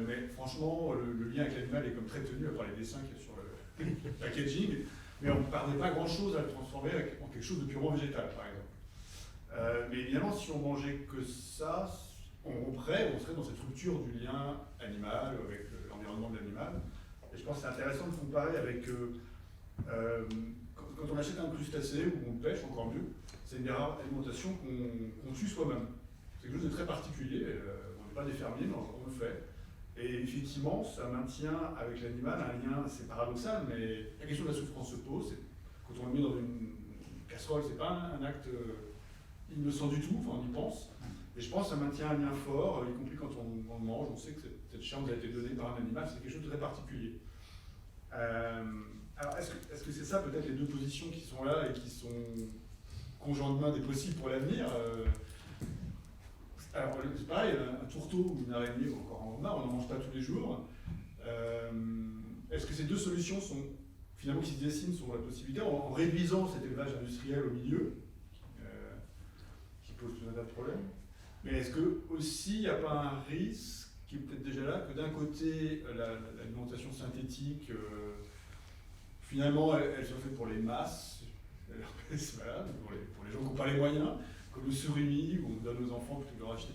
mais franchement, le lien avec l'animal est comme très tenu, à part les dessins qu'il y a sur le packaging, mais on ne perdait pas grand-chose à le transformer en quelque chose de purement végétal, par exemple. Mais évidemment, si on mangeait que ça, on serait dans cette rupture du lien animal avec l'environnement de l'animal. Et je pense que c'est intéressant de comparer avec... quand on achète un crustacé ou on pêche, encore mieux, c'est une alimentation qu'on tue soi-même. C'est quelque chose de très particulier. On n'est pas des fermiers, mais on le fait. Et effectivement, ça maintient avec l'animal un lien, c'est paradoxal, mais la question de la souffrance se pose. Quand on le met dans une casserole, c'est pas un acte innocent du tout, enfin on y pense. Et je pense que ça maintient un lien fort, y compris quand on mange. On sait que cette charge a été donnée par un animal, c'est quelque chose de très particulier. Alors, est-ce que c'est ça peut-être les deux positions qui sont là et qui sont conjointement des possibles pour l'avenir? Alors, c'est pareil, un tourteau ou une araignée, ou encore un homard, on n'en mange pas tous les jours. Est-ce que ces deux solutions sont, finalement, qui se dessinent sur la possibilité, en réduisant cet élevage industriel au milieu, qui pose tout un tas de problèmes, mais est-ce que aussi il n'y a pas un risque qui est peut-être déjà là, que d'un côté, l'alimentation synthétique, finalement, elle soit faite pour les masses, voilà, pour les gens qui n'ont pas les moyens, comme le surimi, où on donne aux enfants plutôt que de leur acheter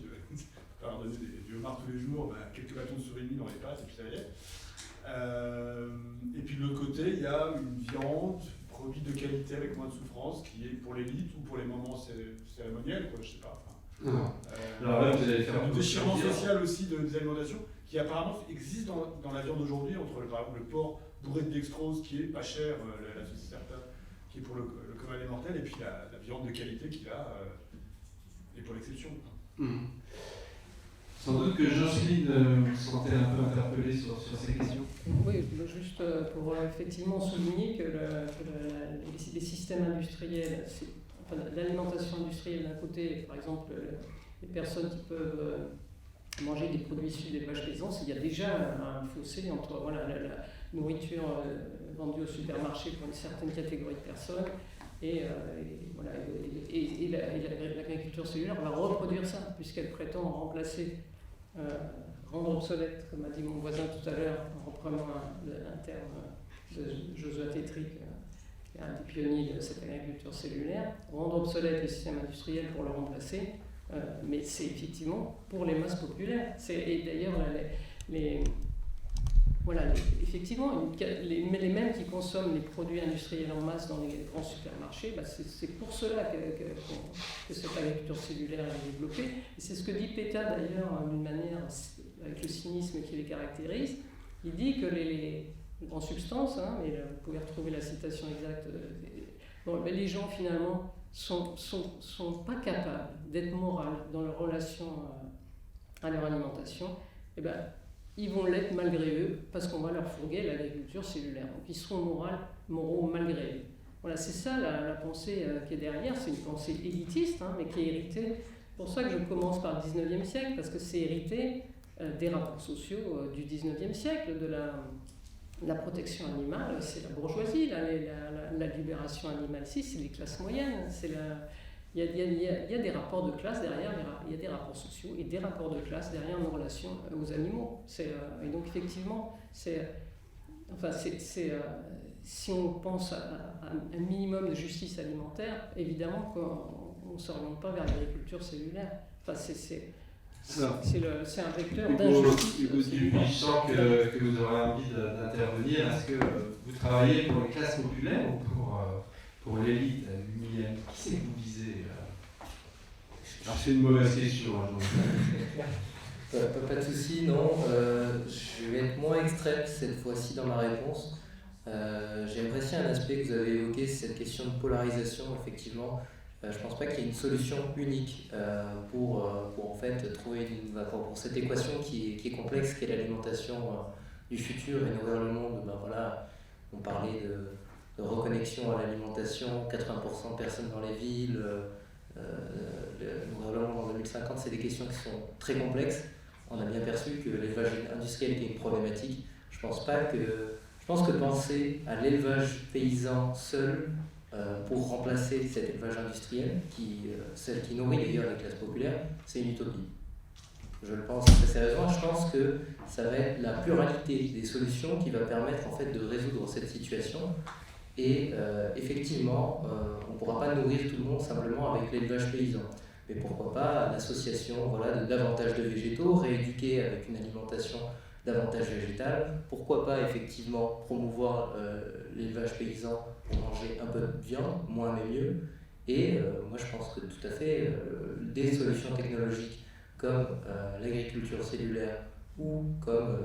leur donner du homard tous les jours, quelques bâtons de surimi dans les pâtes, et puis ça y est. Et puis de l'autre côté, il y a une viande, produit de qualité avec moins de souffrance, qui est pour l'élite ou pour les moments cérémoniels, quoi, je sais pas. Alors là, vous allez faire un déchirement social aussi des alimentations, qui apparemment existe dans la viande d'aujourd'hui, entre par exemple le porc bourré de dextrose, qui est pas cher, la saucisse certain, qui est pour le commun des mortels, et puis la viande de qualité qui là est pour l'exception. Sans doute que Jocelyne vous sentez un peu interpellée sur ces questions. Oui, juste pour effectivement souligner que les systèmes industriels, enfin, l'alimentation industrielle d'un côté, par exemple, les personnes qui peuvent manger des produits issus des vaches paysannes, il y a déjà un fossé entre voilà, la nourriture vendue au supermarché pour une certaine catégorie de personnes et l'agriculture cellulaire va reproduire ça, puisqu'elle prétend remplacer, rendre obsolète, comme a dit mon voisin tout à l'heure, en reprenant un terme de Joshua Tetrick, qui est un des pionniers de cette agriculture cellulaire, rendre obsolète le système industriel pour le remplacer, mais c'est effectivement pour les masses populaires. Et d'ailleurs, effectivement, les mêmes qui consomment les produits industriels en masse dans les grands supermarchés, c'est pour cela que cette agriculture cellulaire est développée. Et c'est ce que dit PETA d'ailleurs, d'une manière, avec le cynisme qui les caractérise. Il dit que les grandes substances, mais vous pouvez retrouver la citation exacte, les gens finalement sont pas capables d'être moraux dans leur relation à leur alimentation, ils vont l'être malgré eux, parce qu'on va leur fourguer l'agriculture cellulaire. Donc ils seront moraux malgré eux. Voilà, c'est ça la pensée qui est derrière. C'est une pensée élitiste, mais qui est héritée. C'est pour ça que je commence par le 19e siècle, parce que c'est hérité des rapports sociaux du 19e siècle, de la protection animale, c'est la bourgeoisie, la libération animale, c'est les classes moyennes, il y a des rapports de classe derrière, il y a des rapports sociaux et des rapports de classe derrière nos relations aux animaux. Et donc effectivement, si on pense à un minimum de justice alimentaire, évidemment qu'on ne s'oriente pas vers l'agriculture cellulaire. Enfin, c'est un vecteur d'injustice. Hugo Dubuis, je sens que vous aurez envie d'intervenir. Est-ce que vous travaillez pour les classes populaires ou pour l'élite lumienne? Qui c'est que vous visez? Alors c'est une mauvaise question. Pas de souci, non. Je vais être moins extrême cette fois-ci dans ma réponse. J'ai apprécié un aspect que vous avez évoqué, c'est cette question de polarisation, effectivement. Je ne pense pas qu'il y ait une solution unique pour en fait trouver pour cette équation qui est complexe, qui est l'alimentation du futur et nourrir le monde. On parlait de reconnexion à l'alimentation, 80% de personnes dans les villes, nourrir le monde en 2050, c'est des questions qui sont très complexes. On a bien perçu que l'élevage industriel était une problématique. Je pense que penser à l'élevage paysan seul pour remplacer cet élevage industriel, celle qui nourrit d'ailleurs les classes populaires, c'est une utopie. Je le pense très sérieusement. Je pense que ça va être la pluralité des solutions qui va permettre en fait de résoudre cette situation. Et effectivement, on ne pourra pas nourrir tout le monde simplement avec l'élevage paysan. Mais pourquoi pas l'association de davantage de végétaux, rééduquer avec une alimentation davantage végétale. Pourquoi pas effectivement promouvoir l'élevage paysan pour manger un peu de viande, moins mais mieux. Et moi je pense que tout à fait des solutions technologiques comme l'agriculture cellulaire ou comme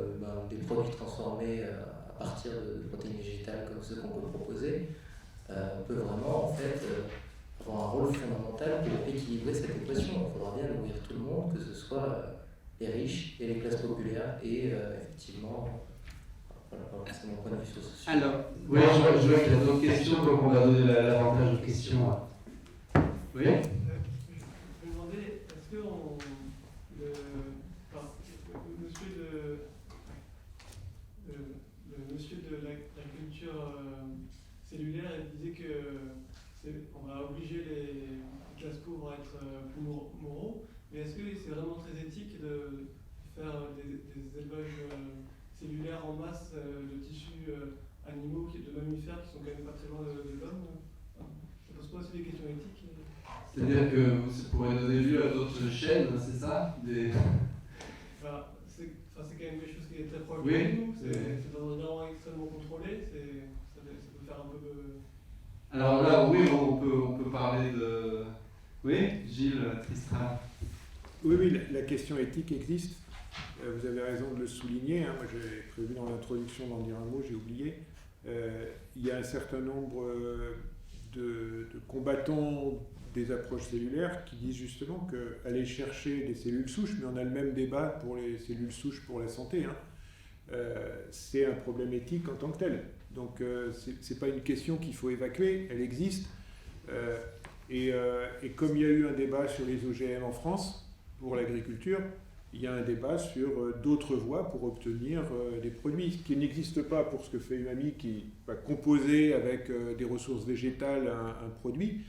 des produits transformés à partir de protéines végétales comme ceux qu'on peut proposer peut vraiment en fait avoir un rôle fondamental pour équilibrer cette équation. Il faudra bien nourrir tout le monde, que ce soit les riches et les classes populaires et effectivement c'est mon point de vue sur ce sujet. Alors, oui, je vois qu'il y a d'autres questions, donc on va donner l'avantage aux questions. Oui. Je me demandais, est-ce que le monsieur de l'agriculture cellulaire disait qu'on va obliger les classes pauvres à être plus moraux, mais est-ce que c'est vraiment très éthique de faire des élevages cellulaires en masse de tissus animaux, de mammifères qui sont quand même pas très loin de l'homme? Ça pose pas aussi des questions éthiques? C'est-à-dire que ça pourrait donner lieu à d'autres chaînes, c'est ça? C'est quand même quelque chose qui est très proche de nous, c'est dans un environnement extrêmement contrôlé, ça peut faire un peu de... Alors là, oui, on peut parler de... Oui, Gilles Tristram. Oui, la question éthique existe. Vous avez raison de le souligner. Moi, j'ai prévu dans l'introduction d'en dire un mot, j'ai oublié. Il y a un certain nombre de combattants des approches cellulaires qui disent justement qu'aller chercher des cellules souches, mais on a le même débat pour les cellules souches pour la santé, hein, c'est un problème éthique en tant que tel. Donc c'est pas une question qu'il faut évacuer, elle existe. Et comme il y a eu un débat sur les OGM en France pour l'agriculture, il y a un débat sur d'autres voies pour obtenir des produits, ce qui n'existe pas pour ce que fait Umami, qui va composer avec des ressources végétales un produit.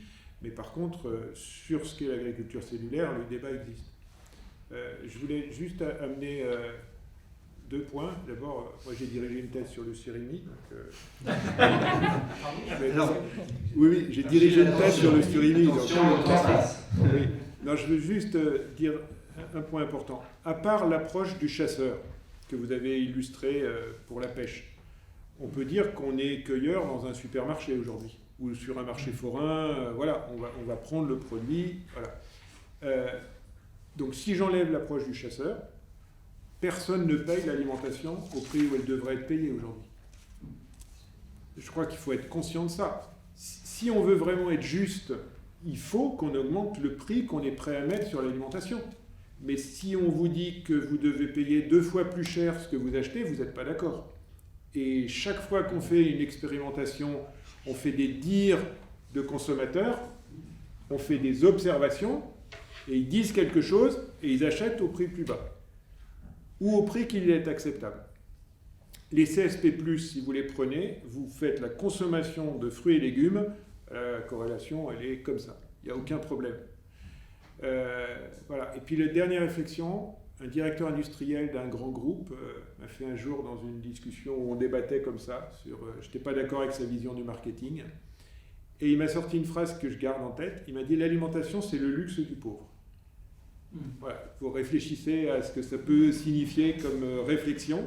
Mais par contre, sur ce qu'est l'agriculture cellulaire, le débat existe. Je voulais juste amener 2 points. D'abord, moi j'ai dirigé une thèse sur le surimi. Oui, j'ai dirigé une thèse sur le surimi. Oui. Non, je veux juste dire un point important. À part l'approche du chasseur que vous avez illustré pour la pêche, on peut dire qu'on est cueilleur dans un supermarché aujourd'hui ou sur un marché forain. Voilà, on va prendre le produit. Voilà. Donc si j'enlève l'approche du chasseur, personne ne paye l'alimentation au prix où elle devrait être payée aujourd'hui. Je crois qu'il faut être conscient de ça. Si on veut vraiment être juste, il faut qu'on augmente le prix qu'on est prêt à mettre sur l'alimentation. Mais si on vous dit que vous devez payer 2 fois plus cher ce que vous achetez, vous n'êtes pas d'accord. Et chaque fois qu'on fait une expérimentation, on fait des dires de consommateurs, on fait des observations, et ils disent quelque chose, et ils achètent au prix plus bas, ou au prix qu'il est acceptable. Les CSP+, si vous les prenez, vous faites la consommation de fruits et légumes, la corrélation, elle est comme ça. Il n'y a aucun problème. Voilà. Et puis la dernière réflexion, un directeur industriel d'un grand groupe m'a fait un jour dans une discussion où on débattait comme ça, je n'étais pas d'accord avec sa vision du marketing, et il m'a sorti une phrase que je garde en tête, il m'a dit « L'alimentation, c'est le luxe du pauvre ». Voilà, vous réfléchissez à ce que ça peut signifier comme réflexion,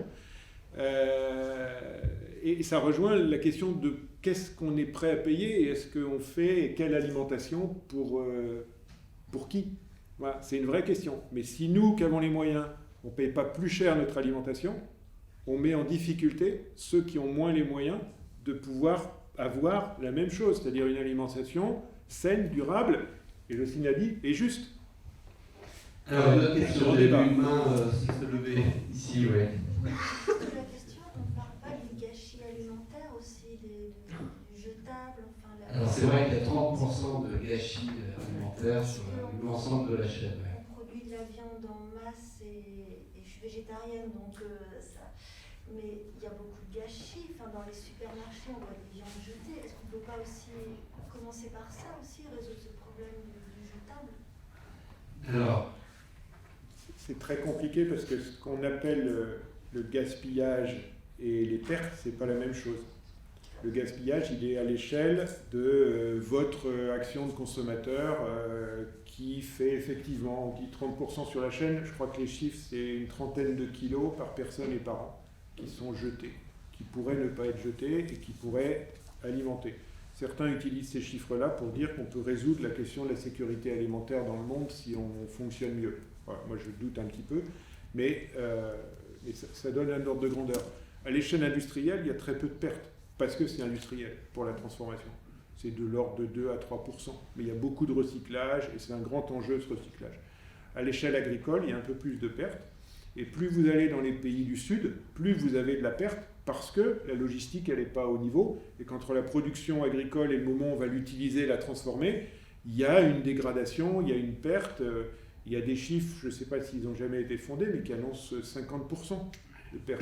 et ça rejoint la question de qu'est-ce qu'on est prêt à payer et est-ce qu'on fait quelle alimentation pour qui. Voilà, c'est une vraie question. Mais si nous, qui avons les moyens, on ne paye pas plus cher notre alimentation, on met en difficulté ceux qui ont moins les moyens de pouvoir avoir la même chose, c'est-à-dire une alimentation saine, durable, et Jocelyne a dit, et juste. Alors, une autre question, j'ai vu une main se lever ici, oui. La question, on ne parle pas du gâchis alimentaire aussi, du jetable, enfin... Alors c'est vrai qu'il y a 30% de gâchis alimentaire sur l'ensemble de la chaîne. On produit de la viande en masse et je suis végétarienne, donc ça... Mais il y a beaucoup de gâchis, enfin, dans les supermarchés, on voit des viandes jetées. Est-ce qu'on ne peut pas aussi commencer par ça aussi, résoudre ce problème du jetable? Alors... C'est très compliqué parce que ce qu'on appelle le gaspillage et les pertes, c'est pas la même chose. Le gaspillage, il est à l'échelle de votre action de consommateur qui fait effectivement, on dit 30% sur la chaîne, je crois que les chiffres, c'est une trentaine de kilos par personne et par an qui sont jetés, qui pourraient ne pas être jetés et qui pourraient alimenter. Certains utilisent ces chiffres-là pour dire qu'on peut résoudre la question de la sécurité alimentaire dans le monde si on fonctionne mieux. Voilà, moi, je doute un petit peu, mais ça donne un ordre de grandeur. À l'échelle industrielle, il y a très peu de pertes, parce que c'est industriel pour la transformation. C'est de l'ordre de 2 à 3%. Mais il y a beaucoup de recyclage, et c'est un grand enjeu, ce recyclage. À l'échelle agricole, il y a un peu plus de pertes, et plus vous allez dans les pays du Sud, plus vous avez de la perte, parce que la logistique, elle n'est pas au niveau, et qu'entre la production agricole et le moment où on va l'utiliser, la transformer, il y a une dégradation, il y a une perte. Il y a des chiffres, je ne sais pas s'ils ont jamais été fondés, mais qui annoncent 50% de perte,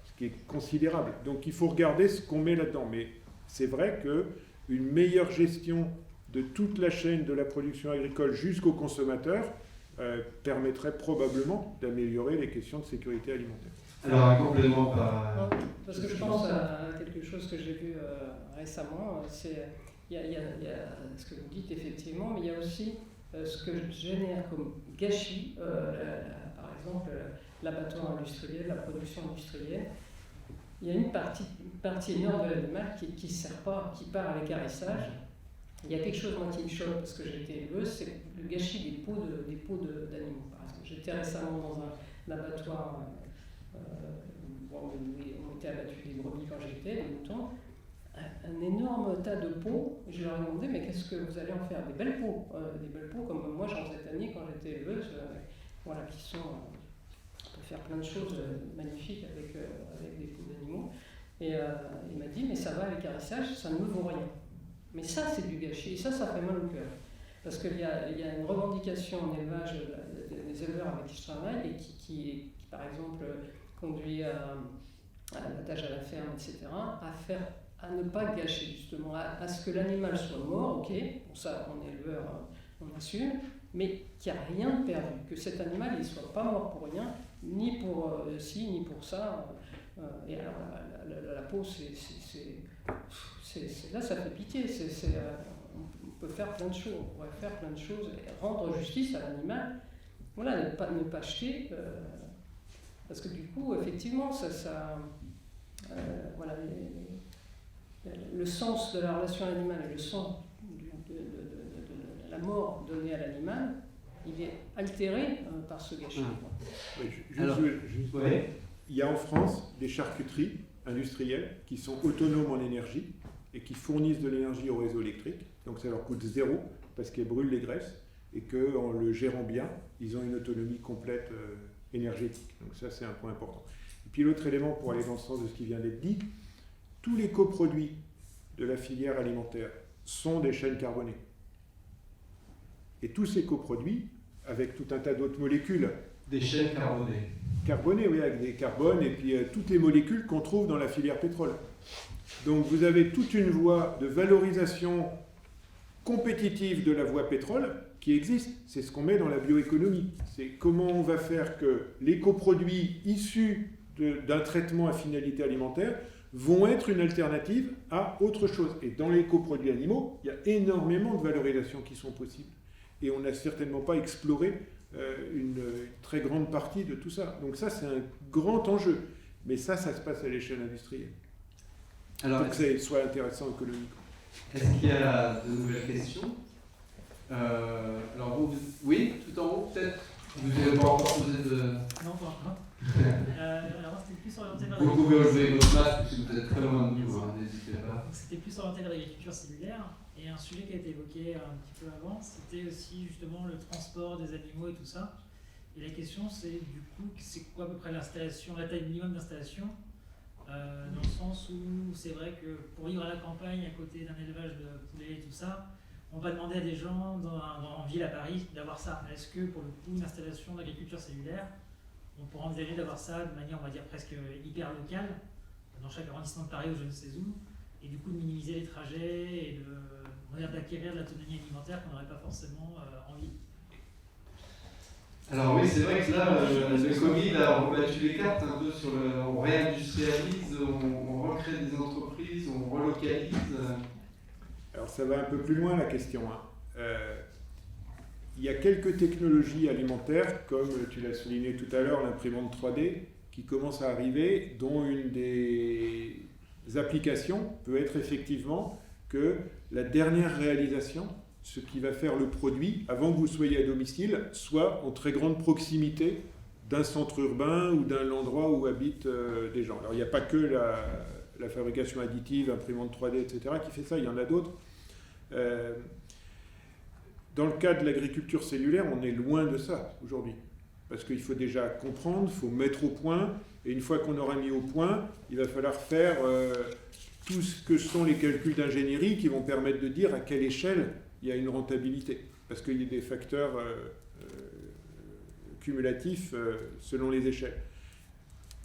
ce qui est considérable. Donc il faut regarder ce qu'on met là-dedans. Mais c'est vrai qu'une meilleure gestion de toute la chaîne de la production agricole jusqu'au consommateur permettrait probablement d'améliorer les questions de sécurité alimentaire. Alors un complément par... Parce que je pense à quelque chose que j'ai vu récemment, il y a ce que vous dites effectivement, mais il y a aussi ce que génère comme gâchis, par exemple l'abattoir industriel, la production industrielle. Il y a une partie énorme de l'animal qui ne sert pas, qui part à l'équarrissage. Il y a quelque chose moi qui me choque parce que j'ai été éleveuse, c'est le gâchis des peaux d'animaux. Par exemple, j'étais récemment dans un abattoir où on était abattu des brebis quand j'étais, des moutons. un énorme tas de pots. Je leur ai demandé, mais qu'est-ce que vous allez en faire? Des belles pots comme moi j'en faisais Annie quand j'étais éleveuse, voilà, qui sont... on peut faire plein de choses magnifiques avec des pots d'animaux. Et il m'a dit, mais ça va, les caressages, ça ne me vaut rien. Mais ça, c'est du gâchis, et ça fait mal au cœur. Parce qu'il y a une revendication en élevage des éleveurs avec qui je travaille, et qui par exemple, conduit à l'abattage à la ferme, etc., à ne pas gâcher, justement, à ce que l'animal soit mort, ok, pour ça, on est éleveur, on assume, mais qu'il n'y a rien de perdu, que cet animal ne soit pas mort pour rien, ni pour ci, ni pour ça. Et alors, la peau, là, ça fait pitié. On peut faire plein de choses. On pourrait faire plein de choses et rendre justice à l'animal. Voilà, ne pas acheter. Parce que du coup, effectivement, voilà, le sens de la relation à l'animal et le sens de la mort donnée à l'animal, il est altéré par ce gâchis. Il y a en France des charcuteries industrielles qui sont autonomes en énergie et qui fournissent de l'énergie au réseau électrique. Donc ça leur coûte zéro parce qu'elles brûlent les graisses et qu'en le gérant bien, ils ont une autonomie complète énergétique. Donc ça, c'est un point important. Et puis l'autre élément, pour aller dans le sens de ce qui vient d'être dit, tous les coproduits de la filière alimentaire sont des chaînes carbonées. Et tous ces coproduits, avec tout un tas d'autres molécules... Des chaînes carbonées. Carbonées, oui, avec des carbones, et puis toutes les molécules qu'on trouve dans la filière pétrole. Donc vous avez toute une voie de valorisation compétitive de la voie pétrole qui existe. C'est ce qu'on met dans la bioéconomie. C'est comment on va faire que les coproduits issus d'un traitement à finalité alimentaire vont être une alternative à autre chose. Et dans les coproduits animaux, il y a énormément de valorisations qui sont possibles. Et on n'a certainement pas exploré une très grande partie de tout ça. Donc ça, c'est un grand enjeu. Mais ça se passe à l'échelle industrielle. Alors, pour que ça soit intéressant économiquement. Est-ce qu'il y a de nouvelles questions? Alors oui, tout en haut peut-être? Vous n'avez pas encore posé de... Non, pas encore. Alors c'était plus orienté vers Vous pouvez lever votre masque parce que vous êtes très loin de nous, hein, n'hésitez pas. C'était plus orienté vers l'agriculture cellulaire. Et un sujet qui a été évoqué un petit peu avant, c'était aussi justement le transport des animaux et tout ça. Et la question c'est du coup, c'est quoi à peu près l'installation, la taille minimum d'installation, dans le sens où c'est vrai que pour vivre à la campagne à côté d'un élevage de poulets et tout ça, on va demander à des gens en ville à Paris d'avoir ça. Est-ce que pour le coup, une installation d'agriculture cellulaire, on pourrait envisager d'avoir ça de manière, on va dire, presque hyper locale, dans chaque arrondissement de Paris ou je ne sais où, et du coup de minimiser les trajets et d'acquérir de l'autonomie alimentaire qu'on n'aurait pas forcément envie. Alors oui, c'est vrai que là, le Covid a rebattu les cartes un peu sur on réindustrialise, on recrée des entreprises, on relocalise. Alors ça va un peu plus loin la question. Il y a quelques technologies alimentaires, comme tu l'as souligné tout à l'heure, l'imprimante 3D, qui commence à arriver, dont une des applications peut être effectivement que la dernière réalisation, ce qui va faire le produit, avant que vous soyez à domicile, soit en très grande proximité d'un centre urbain ou d'un endroit où habitent des gens. Alors il n'y a pas que la fabrication additive, imprimante 3D, etc. qui fait ça, il y en a d'autres. Dans le cas de l'agriculture cellulaire, on est loin de ça aujourd'hui. Parce qu'il faut déjà comprendre, il faut mettre au point, et une fois qu'on aura mis au point, il va falloir faire tout ce que sont les calculs d'ingénierie qui vont permettre de dire à quelle échelle il y a une rentabilité. Parce qu'il y a des facteurs cumulatifs selon les échelles.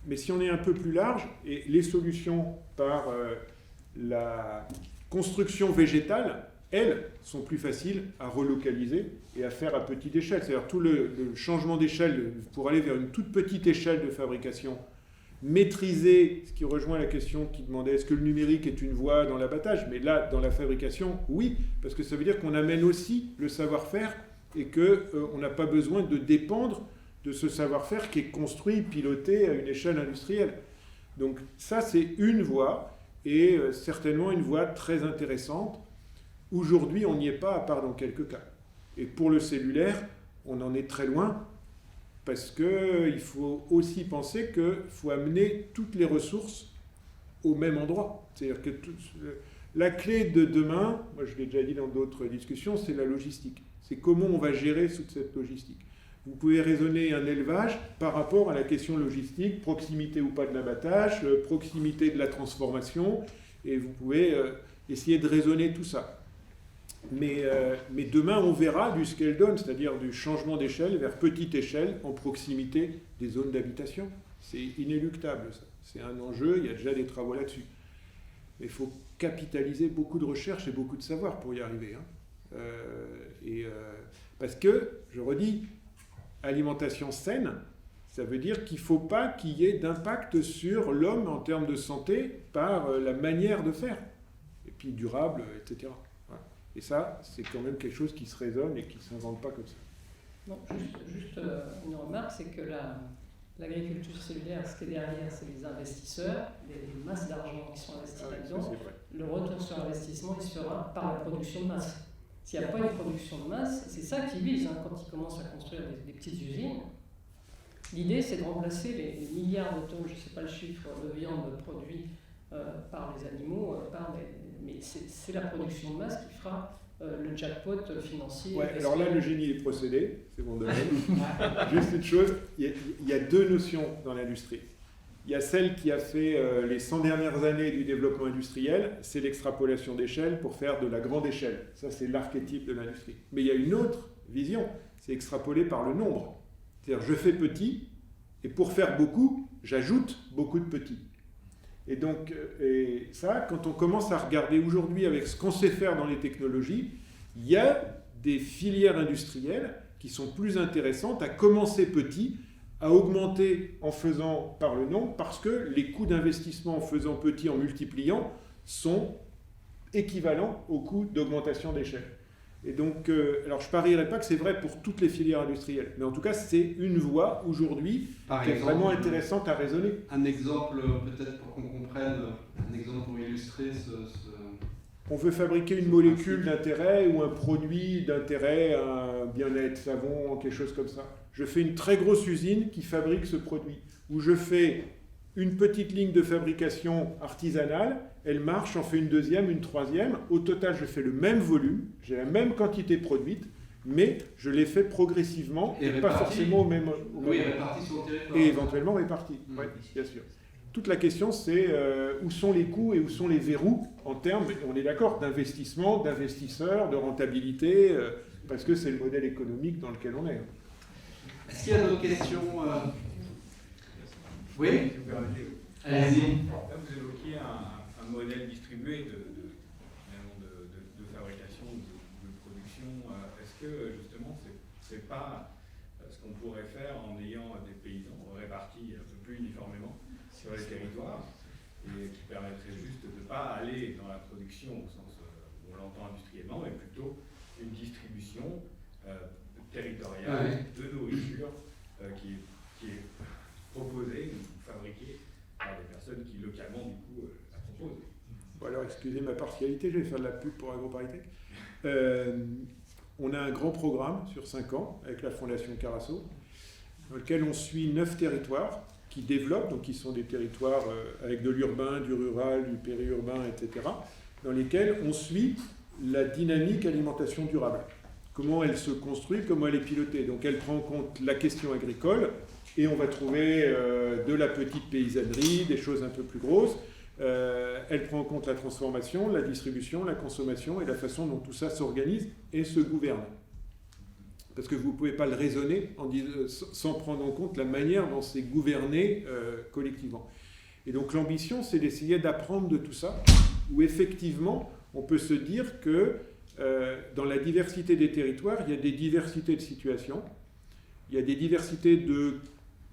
Mais si on est un peu plus large, et les solutions par la construction végétale, elles, sont plus faciles à relocaliser et à faire à petite échelle. C'est-à-dire tout le changement d'échelle pour aller vers une toute petite échelle de fabrication, maîtriser, ce qui rejoint la question qui demandait est-ce que le numérique est une voie dans l'abattage? Mais là, dans la fabrication, oui, parce que ça veut dire qu'on amène aussi le savoir-faire et qu'on n'a pas besoin de dépendre de ce savoir-faire qui est construit, piloté à une échelle industrielle. Donc ça, c'est une voie, et certainement une voie très intéressante. Aujourd'hui, on n'y est pas, à part dans quelques cas. Et pour le cellulaire, on en est très loin, parce qu'il faut aussi penser qu'il faut amener toutes les ressources au même endroit. C'est-à-dire que la clé de demain, moi je l'ai déjà dit dans d'autres discussions, c'est la logistique. C'est comment on va gérer toute cette logistique. Vous pouvez raisonner un élevage par rapport à la question logistique, proximité ou pas de l'abattage, proximité de la transformation, et vous pouvez essayer de raisonner tout ça. Mais demain, on verra du scale down, c'est-à-dire du changement d'échelle vers petite échelle en proximité des zones d'habitation. C'est inéluctable, ça. C'est un enjeu, il y a déjà des travaux là-dessus. Mais il faut capitaliser beaucoup de recherche et beaucoup de savoir pour y arriver. Hein. Parce que, je redis, alimentation saine, ça veut dire qu'il ne faut pas qu'il y ait d'impact sur l'homme en termes de santé par la manière de faire. Et puis durable, etc. Voilà. Et ça, c'est quand même quelque chose qui se raisonne et qui ne s'invente pas comme ça. Non, juste une remarque, c'est que l'agriculture cellulaire, ce qui est derrière, c'est les investisseurs, les masses d'argent qui sont investis là-dedans. Le retour sur investissement, il se fera par la production de masse. S'il n'y a pas une production de masse, c'est ça qu'ils visent quand ils commencent à construire des petites usines. L'idée, c'est de remplacer les milliards de tonnes, je ne sais pas le chiffre, de viande produite par les animaux, mais c'est la production de masse qui fera le jackpot financier. Ouais, alors là, le génie est procédé, c'est mon domaine. Juste une chose, il y a deux notions dans l'industrie. Il y a celle qui a fait les 100 dernières années du développement industriel, c'est l'extrapolation d'échelle pour faire de la grande échelle. Ça, c'est l'archétype de l'industrie. Mais il y a une autre vision, c'est extrapoler par le nombre. C'est-à-dire, je fais petit, et pour faire beaucoup, j'ajoute beaucoup de petits. Et donc, et ça, quand on commence à regarder aujourd'hui avec ce qu'on sait faire dans les technologies, il y a des filières industrielles qui sont plus intéressantes à commencer petit, à augmenter en faisant par le nombre, parce que les coûts d'investissement en faisant petit, en multipliant, sont équivalents aux coûts d'augmentation d'échelle. Et donc, alors je ne parierais pas que c'est vrai pour toutes les filières industrielles, mais en tout cas, c'est une voie aujourd'hui qui est vraiment intéressante à raisonner. Un exemple, peut-être pour qu'on comprenne, un exemple pour illustrer On veut fabriquer une molécule d'intérêt ou un produit d'intérêt, un bien-être savon, quelque chose comme ça. Je fais une très grosse usine qui fabrique ce produit, où je fais une petite ligne de fabrication artisanale, elle marche, j'en fais une deuxième, une troisième. Au total, je fais le même volume, j'ai la même quantité produite, mais je l'ai fait progressivement et pas forcément au même réparti sur le territoire. Et éventuellement réparti, oui, bien sûr. Toute la question, c'est où sont les coûts et où sont les verrous en termes, on est d'accord, d'investissement, d'investisseurs, de rentabilité, parce que c'est le modèle économique dans lequel on est. Est-ce qu'il y a d'autres questions Oui. Allez-y. Là, vous évoquiez un modèle distribué de fabrication, de production. Est-ce que justement, c'est pas ce qu'on pourrait faire en ayant des paysans répartis un peu plus uniformément sur les territoires et qui permettrait juste de ne pas aller dans la production au sens où on l'entend industriellement, mais plutôt une distribution territoriale de nourriture qui est proposée ou fabriquée par des personnes qui localement du coup la proposent. Bon, alors excusez ma partialité, je vais faire de la pub pour AgroParisTech. On a un grand programme sur 5 ans avec la Fondation Carasso, dans lequel on suit 9 territoires qui développent, donc qui sont des territoires avec de l'urbain, du rural, du périurbain, etc., dans lesquels on suit la dynamique alimentation durable. Comment elle se construit, comment elle est pilotée. Donc elle prend en compte la question agricole, et on va trouver de la petite paysannerie, des choses un peu plus grosses. Elle prend en compte la transformation, la distribution, la consommation et la façon dont tout ça s'organise et se gouverne. Parce que vous ne pouvez pas le raisonner sans prendre en compte la manière dont c'est gouverné collectivement. Et donc l'ambition, c'est d'essayer d'apprendre de tout ça, où effectivement, on peut se dire que dans la diversité des territoires, il y a des diversités de situations, il y a des diversités de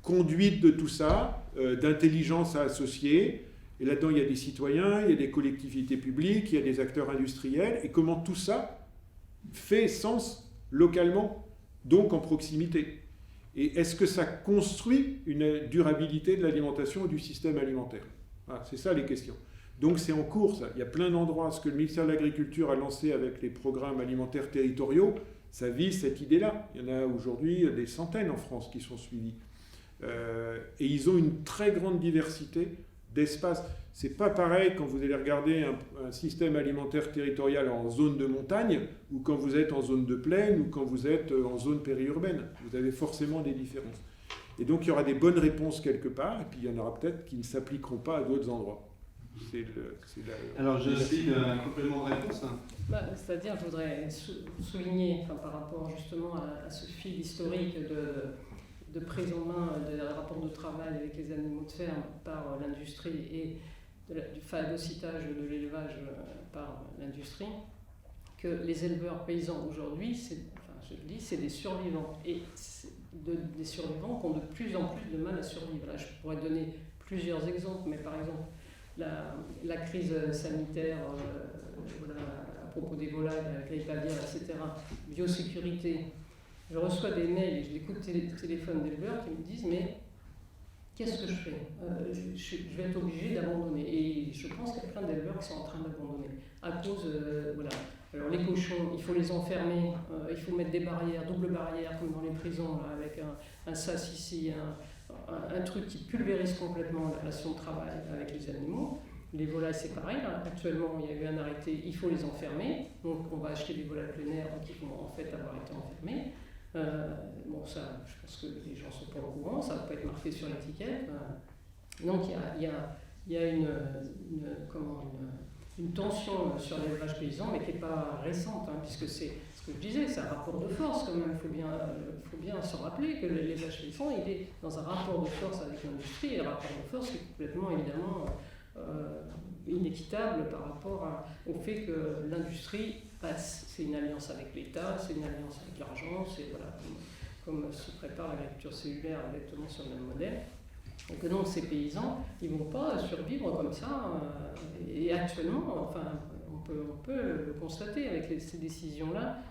conduite de tout ça, d'intelligence à associer, et là-dedans il y a des citoyens, il y a des collectivités publiques, il y a des acteurs industriels, et comment tout ça fait sens localement, donc en proximité. Et est-ce que ça construit une durabilité de l'alimentation et du système alimentaire? Voilà, c'est ça les questions. Donc c'est en cours, ça. Il y a plein d'endroits. Ce que le ministère de l'Agriculture a lancé avec les programmes alimentaires territoriaux, ça vise cette idée-là. Il y en a aujourd'hui des centaines en France qui sont suivis. Et ils ont une très grande diversité d'espace. C'est pas pareil quand vous allez regarder un système alimentaire territorial en zone de montagne ou quand vous êtes en zone de plaine ou quand vous êtes en zone périurbaine. Vous avez forcément des différences. Et donc il y aura des bonnes réponses quelque part et puis il y en aura peut-être qui ne s'appliqueront pas à d'autres endroits. Alors je cite un complément de réponse. C'est-à-dire, je voudrais souligner, par rapport justement à ce fil historique de prise en main des rapports de travail avec les animaux de ferme par l'industrie et du phagocytage de l'élevage par l'industrie, que les éleveurs paysans aujourd'hui, c'est des survivants. Et des survivants qui ont de plus en plus de mal à survivre. Là, je pourrais donner plusieurs exemples, mais par exemple, la crise sanitaire à propos des volailles, la grippe aviaire, etc., biosécurité. Je reçois des mails et j'ai des coups de téléphone d'éleveurs qui me disent mais qu'est-ce que je fais je vais être obligé d'abandonner. Et je pense qu'il y a plein d'éleveurs qui sont en train d'abandonner à cause, Alors les cochons, il faut les enfermer, il faut mettre des barrières, double barrières comme dans les prisons, là, avec un sas ici, un truc qui pulvérise complètement la relation de travail avec les animaux. Les volailles, c'est pareil. Là. Actuellement, il y a eu un arrêté, il faut les enfermer. Donc, on va acheter des volailles plein air qui vont en fait avoir été enfermées. Ça, je pense que les gens ne sont pas au courant, ça ne va pas être marqué sur l'étiquette. Donc, il y a une tension sur l'élevage paysan, mais qui n'est pas récente, puisque c'est ce que je disais, c'est un rapport de force quand même. Il faut bien se rappeler que l'élevage paysan, il est dans un rapport de force avec l'industrie, et le rapport de force est complètement évidemment inéquitable par rapport au fait que l'industrie, c'est une alliance avec l'État, c'est une alliance avec l'argent, c'est comme se prépare l'agriculture cellulaire exactement sur le même modèle. Et que donc ces paysans, ils ne vont pas survivre comme ça. Et actuellement, on peut le constater avec ces décisions-là.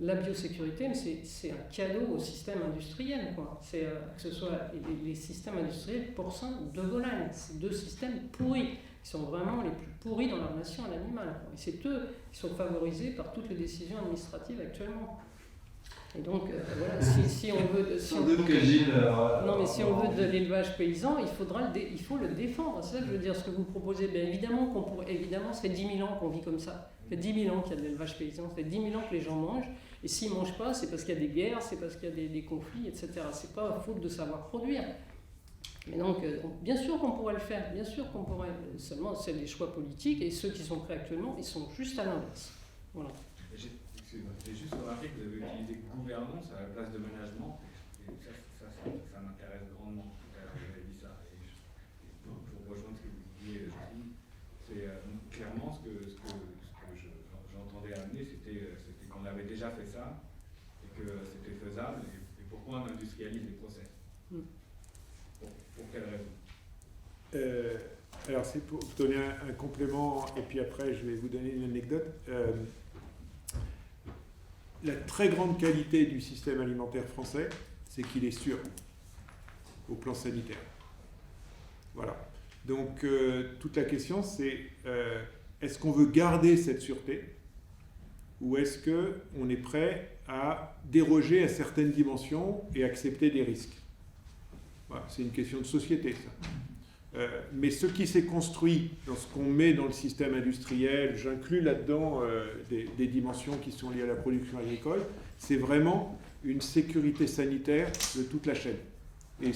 La biosécurité, c'est un cadeau au système industriel, quoi. Que ce soit les systèmes industriels porcins de volailles. C'est deux systèmes pourris, qui sont vraiment les plus pourris dans la relation à l'animal. Et c'est eux qui sont favorisés par toutes les décisions administratives actuellement. Et donc, si on veut de l'élevage paysan, il faut le défendre. C'est ça que je veux dire. Ce que vous proposez, bien évidemment, ça fait 10 000 ans qu'on vit comme ça. Ça fait 10 000 ans qu'il y a de l'élevage paysan. Ça fait 10 000 ans que les gens mangent. Et s'ils ne mangent pas, c'est parce qu'il y a des guerres, c'est parce qu'il y a des conflits, etc. C'est pas faute de savoir produire. Mais donc, bien sûr qu'on pourrait le faire. Bien sûr qu'on pourrait. Seulement, c'est des choix politiques. Et ceux qui sont prêts actuellement, ils sont juste à l'inverse. Voilà. J'ai juste remarqué que vous avez utilisé gouvernance à la place de management, et ça m'intéresse grandement. Vous avez dit ça, et pour rejoindre ce que vous disiez, c'est clairement ce que j'entendais amener, c'était qu'on avait déjà fait ça, et que c'était faisable, et pourquoi on industrialise les process. Pour quelle raison? Alors c'est pour vous donner un complément, et puis après je vais vous donner une anecdote. La très grande qualité du système alimentaire français, c'est qu'il est sûr au plan sanitaire. Voilà. Donc, toute la question, c'est est-ce qu'on veut garder cette sûreté ou est-ce qu'on est prêt à déroger à certaines dimensions et accepter des risques? Voilà, c'est une question de société, ça. Mais ce qui s'est construit dans ce qu'on met dans le système industriel, j'inclus là-dedans des dimensions qui sont liées à la production agricole, c'est vraiment une sécurité sanitaire de toute la chaîne. Et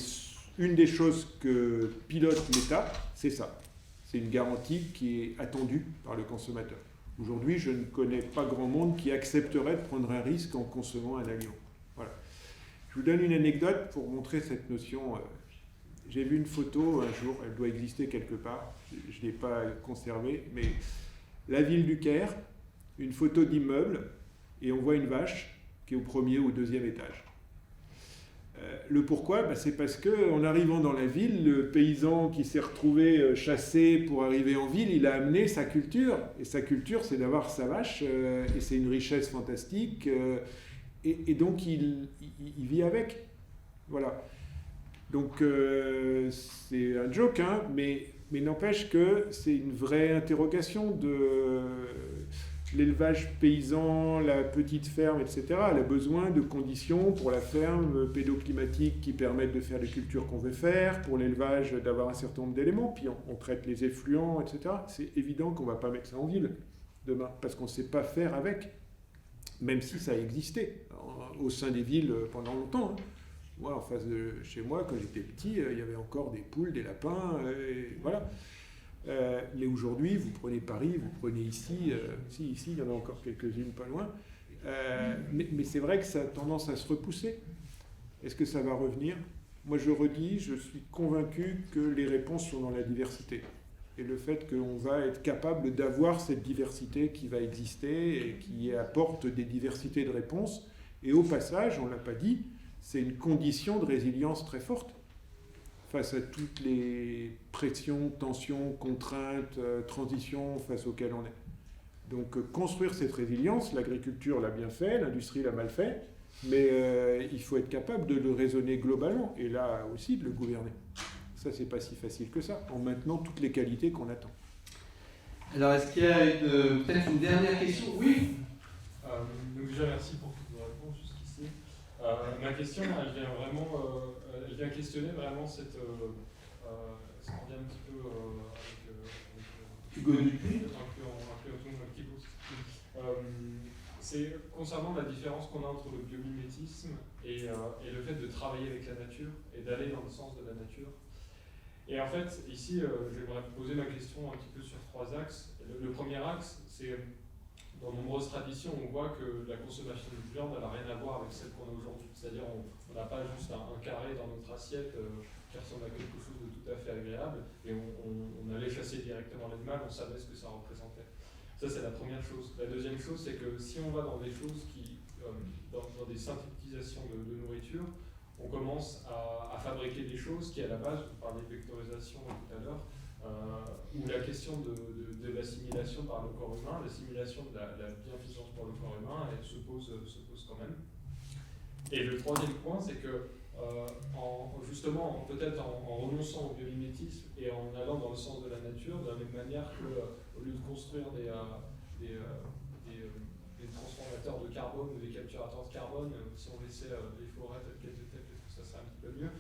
une des choses que pilote l'État, c'est ça. C'est une garantie qui est attendue par le consommateur. Aujourd'hui, je ne connais pas grand monde qui accepterait de prendre un risque en consommant un aliment. Voilà. Je vous donne une anecdote pour montrer cette notion. J'ai vu une photo un jour, elle doit exister quelque part, je ne l'ai pas conservée, mais la ville du Caire, une photo d'immeuble, et on voit une vache qui est au premier ou au deuxième étage. Le pourquoi, c'est parce qu'en arrivant dans la ville, le paysan qui s'est retrouvé chassé pour arriver en ville, il a amené sa culture, et sa culture c'est d'avoir sa vache, et c'est une richesse fantastique, et donc il vit avec. Voilà. Donc c'est un joke, mais n'empêche que c'est une vraie interrogation l'élevage paysan, la petite ferme, etc., elle a besoin de conditions pour la ferme pédoclimatique qui permettent de faire les cultures qu'on veut faire, pour l'élevage d'avoir un certain nombre d'éléments, puis on traite les effluents, etc. C'est évident qu'on ne va pas mettre ça en ville demain, parce qu'on ne sait pas faire avec, même si ça a existé au sein des villes pendant longtemps. Moi, en face de chez moi, quand j'étais petit, il y avait encore des poules, des lapins, et voilà. Mais aujourd'hui, vous prenez Paris, vous prenez ici, ici il y en a encore quelques-unes pas loin, mais c'est vrai que ça a tendance à se repousser. Est-ce que ça va revenir? Moi je redis, je suis convaincu que les réponses sont dans la diversité. Et le fait qu'on va être capable d'avoir cette diversité qui va exister et qui apporte des diversités de réponses. Et au passage, on ne l'a pas dit, c'est une condition de résilience très forte face à toutes les pressions, tensions, contraintes, transitions face auxquelles on est. Donc construire cette résilience, l'agriculture l'a bien fait, l'industrie l'a mal fait, mais il faut être capable de le raisonner globalement, et là aussi de le gouverner. Ça, c'est pas si facile que ça, en maintenant toutes les qualités qu'on attend. Alors, est-ce qu'il y a peut-être une dernière question? Oui. Donc déjà, merci pour toutes vos réponses jusqu'ici. Ma question, elle vient vraiment, elle vient questionner vraiment cette, ça revient un petit peu avec Hugo Dupuis. C'est concernant la différence qu'on a entre le biomimétisme et le fait de travailler avec la nature et d'aller dans le sens de la nature. Et en fait, ici, j'aimerais poser ma question un petit peu sur 3 axes. Le premier axe, c'est dans de nombreuses traditions, on voit que la consommation de viande, elle n'a rien à voir avec celle qu'on a aujourd'hui. C'est-à-dire, on n'a pas juste un carré dans notre assiette qui ressemble à quelque chose de tout à fait agréable, et on allait chasser directement l'animal, on savait ce que ça représentait. Ça, c'est la première chose. La deuxième chose, c'est que si on va dans des choses qui, dans des synthétisations de nourriture, on commence à fabriquer des choses qui, à la base, vous parliez de vectorisation tout à l'heure, où la question de l'assimilation par le corps humain, l'assimilation de la bienfaisance pour le corps humain, elle se pose quand même. Et le troisième point, c'est que justement, peut-être en renonçant au biomimétisme et en allant dans le sens de la nature, de la même manière qu'au lieu de construire des transformateurs de carbone ou des capturateurs de carbone, si on laissait les forêts telles qu'elles étaient, peut-être que ça serait un petit peu mieux.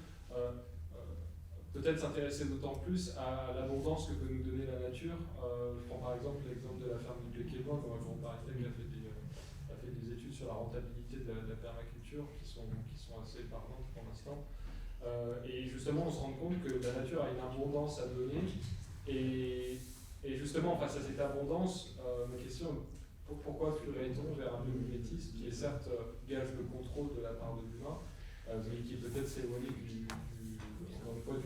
Peut-être s'intéresser d'autant plus à l'abondance que peut nous donner la nature. Je prends par exemple l'exemple de la ferme du Cléquémois, comme Agro-Paristek a fait des études sur la rentabilité de la permaculture qui sont assez parlantes pour l'instant. Et justement, on se rend compte que la nature a une abondance à donner. Et justement, face à cette abondance, ma question, pourquoi fuirait-on vers un biomimétisme qui est certes gage de contrôle de la part de l'humain, mais qui peut-être s'éloigner d'une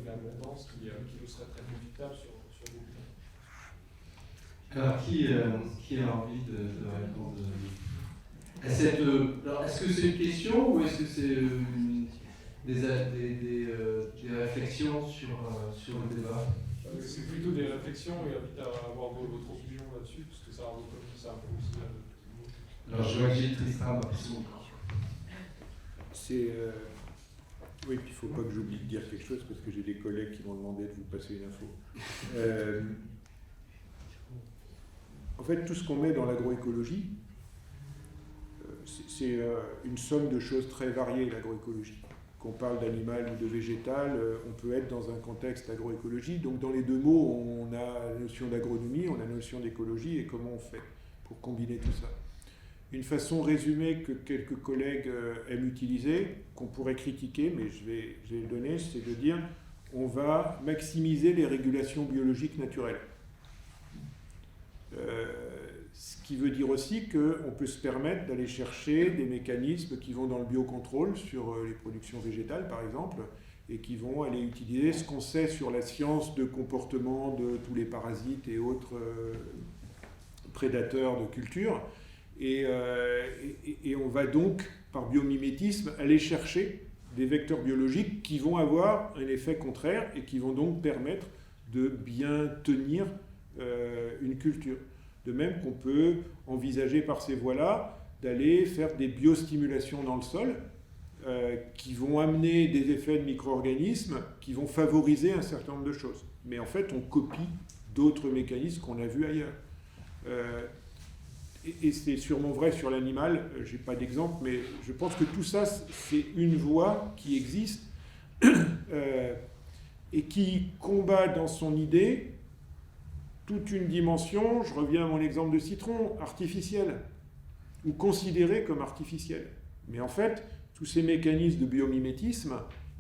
abondance qui nous serait très profitable sur beaucoup de temps. Alors, qui a envie de répondre à cette... Alors, est-ce que c'est une question ou est-ce que c'est des réflexions sur le débat? C'est plutôt des réflexions et invite à avoir votre opinion là-dessus, parce que ça un peu aussi... Alors, je vois que j'ai Tristram. C'est... Oui, puis il ne faut pas que j'oublie de dire quelque chose, parce que j'ai des collègues qui m'ont demandé de vous passer une info. En fait, tout ce qu'on met dans l'agroécologie, c'est une somme de choses très variées, l'agroécologie. Qu'on parle d'animal ou de végétal, on peut être dans un contexte agroécologie. Donc dans les deux mots, on a la notion d'agronomie, on a la notion d'écologie, et comment on fait pour combiner tout ça. Une façon résumée que quelques collègues aiment utiliser, qu'on pourrait critiquer, mais je vais le donner, c'est de dire on va maximiser les régulations biologiques naturelles. Ce qui veut dire aussi qu'on peut se permettre d'aller chercher des mécanismes qui vont dans le biocontrôle sur les productions végétales, par exemple, et qui vont aller utiliser ce qu'on sait sur la science de comportement de tous les parasites et autres prédateurs de culture. Et on va donc, par biomimétisme, aller chercher des vecteurs biologiques qui vont avoir un effet contraire et qui vont donc permettre de bien tenir une culture. De même qu'on peut envisager par ces voies-là d'aller faire des biostimulations dans le sol qui vont amener des effets de micro-organismes qui vont favoriser un certain nombre de choses. Mais en fait, on copie d'autres mécanismes qu'on a vus ailleurs. et c'est sûrement vrai sur l'animal, j'ai pas d'exemple, mais je pense que tout ça, c'est une voie qui existe et qui combat dans son idée toute une dimension, je reviens à mon exemple de citron, artificielle, ou considérée comme artificielle. Mais en fait, tous ces mécanismes de biomimétisme,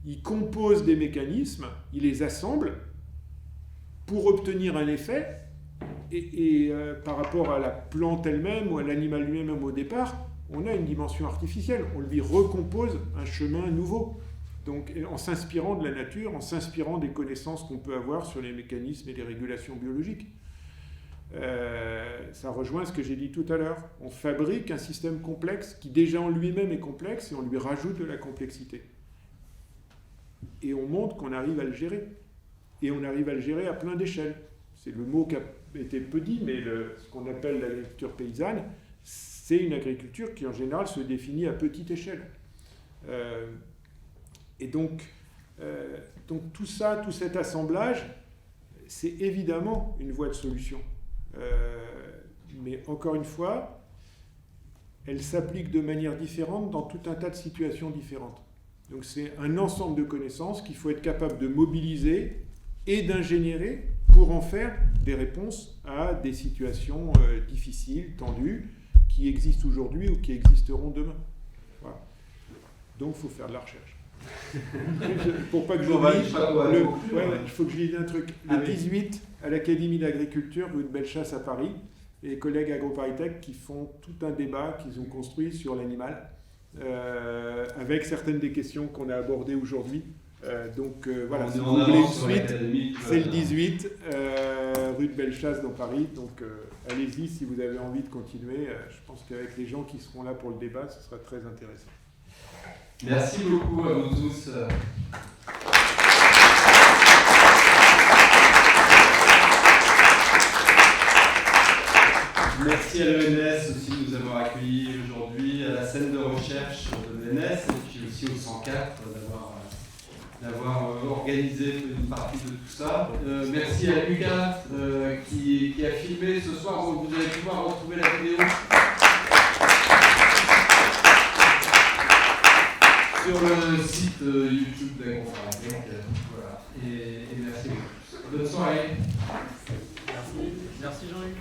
ils composent des mécanismes, ils les assemblent pour obtenir un effet, et par rapport à la plante elle-même ou à l'animal lui-même au départ, on a une dimension artificielle, on lui recompose un chemin nouveau. Donc en s'inspirant de la nature, en s'inspirant des connaissances qu'on peut avoir sur les mécanismes et les régulations biologiques. Ça rejoint ce que j'ai dit tout à l'heure. On fabrique un système complexe qui déjà en lui-même est complexe et on lui rajoute de la complexité. Et on montre qu'on arrive à le gérer. Et on arrive à le gérer à plein d'échelles. C'est le mot qui a été peu dit, mais ce qu'on appelle l'agriculture paysanne, c'est une agriculture qui en général se définit à petite échelle. Et donc tout ça, tout cet assemblage, c'est évidemment une voie de solution. Mais encore une fois, elle s'applique de manière différente dans tout un tas de situations différentes. Donc c'est un ensemble de connaissances qu'il faut être capable de mobiliser et d'ingénierer pour en faire des réponses à des situations difficiles, tendues, qui existent aujourd'hui ou qui existeront demain. Voilà. Donc il faut faire de la recherche. Pour pas que j'oublie, il faut que je dise un truc. Le 18, à l'Académie d'agriculture, rue de Bellechasse à Paris, les collègues AgroParisTech qui font tout un débat qu'ils ont construit sur l'animal, avec certaines des questions qu'on a abordées aujourd'hui. Voilà, si vous voulez une suite, c'est le 18, rue de Bellechasse dans Paris. Donc allez-y si vous avez envie de continuer. Je pense qu'avec les gens qui seront là pour le débat, ce sera très intéressant. Merci beaucoup à vous tous. Merci à l'ENS aussi de nous avoir accueillis aujourd'hui, à la scène de recherche de l'ENS et puis aussi au 104 d'avoir organisé une partie de tout ça. Merci à Lucas qui a filmé ce soir, donc vous allez pouvoir retrouver la vidéo sur le site YouTube d'AgroParisTech. Voilà. Et merci beaucoup. Bonne soirée. Merci Jean-Luc.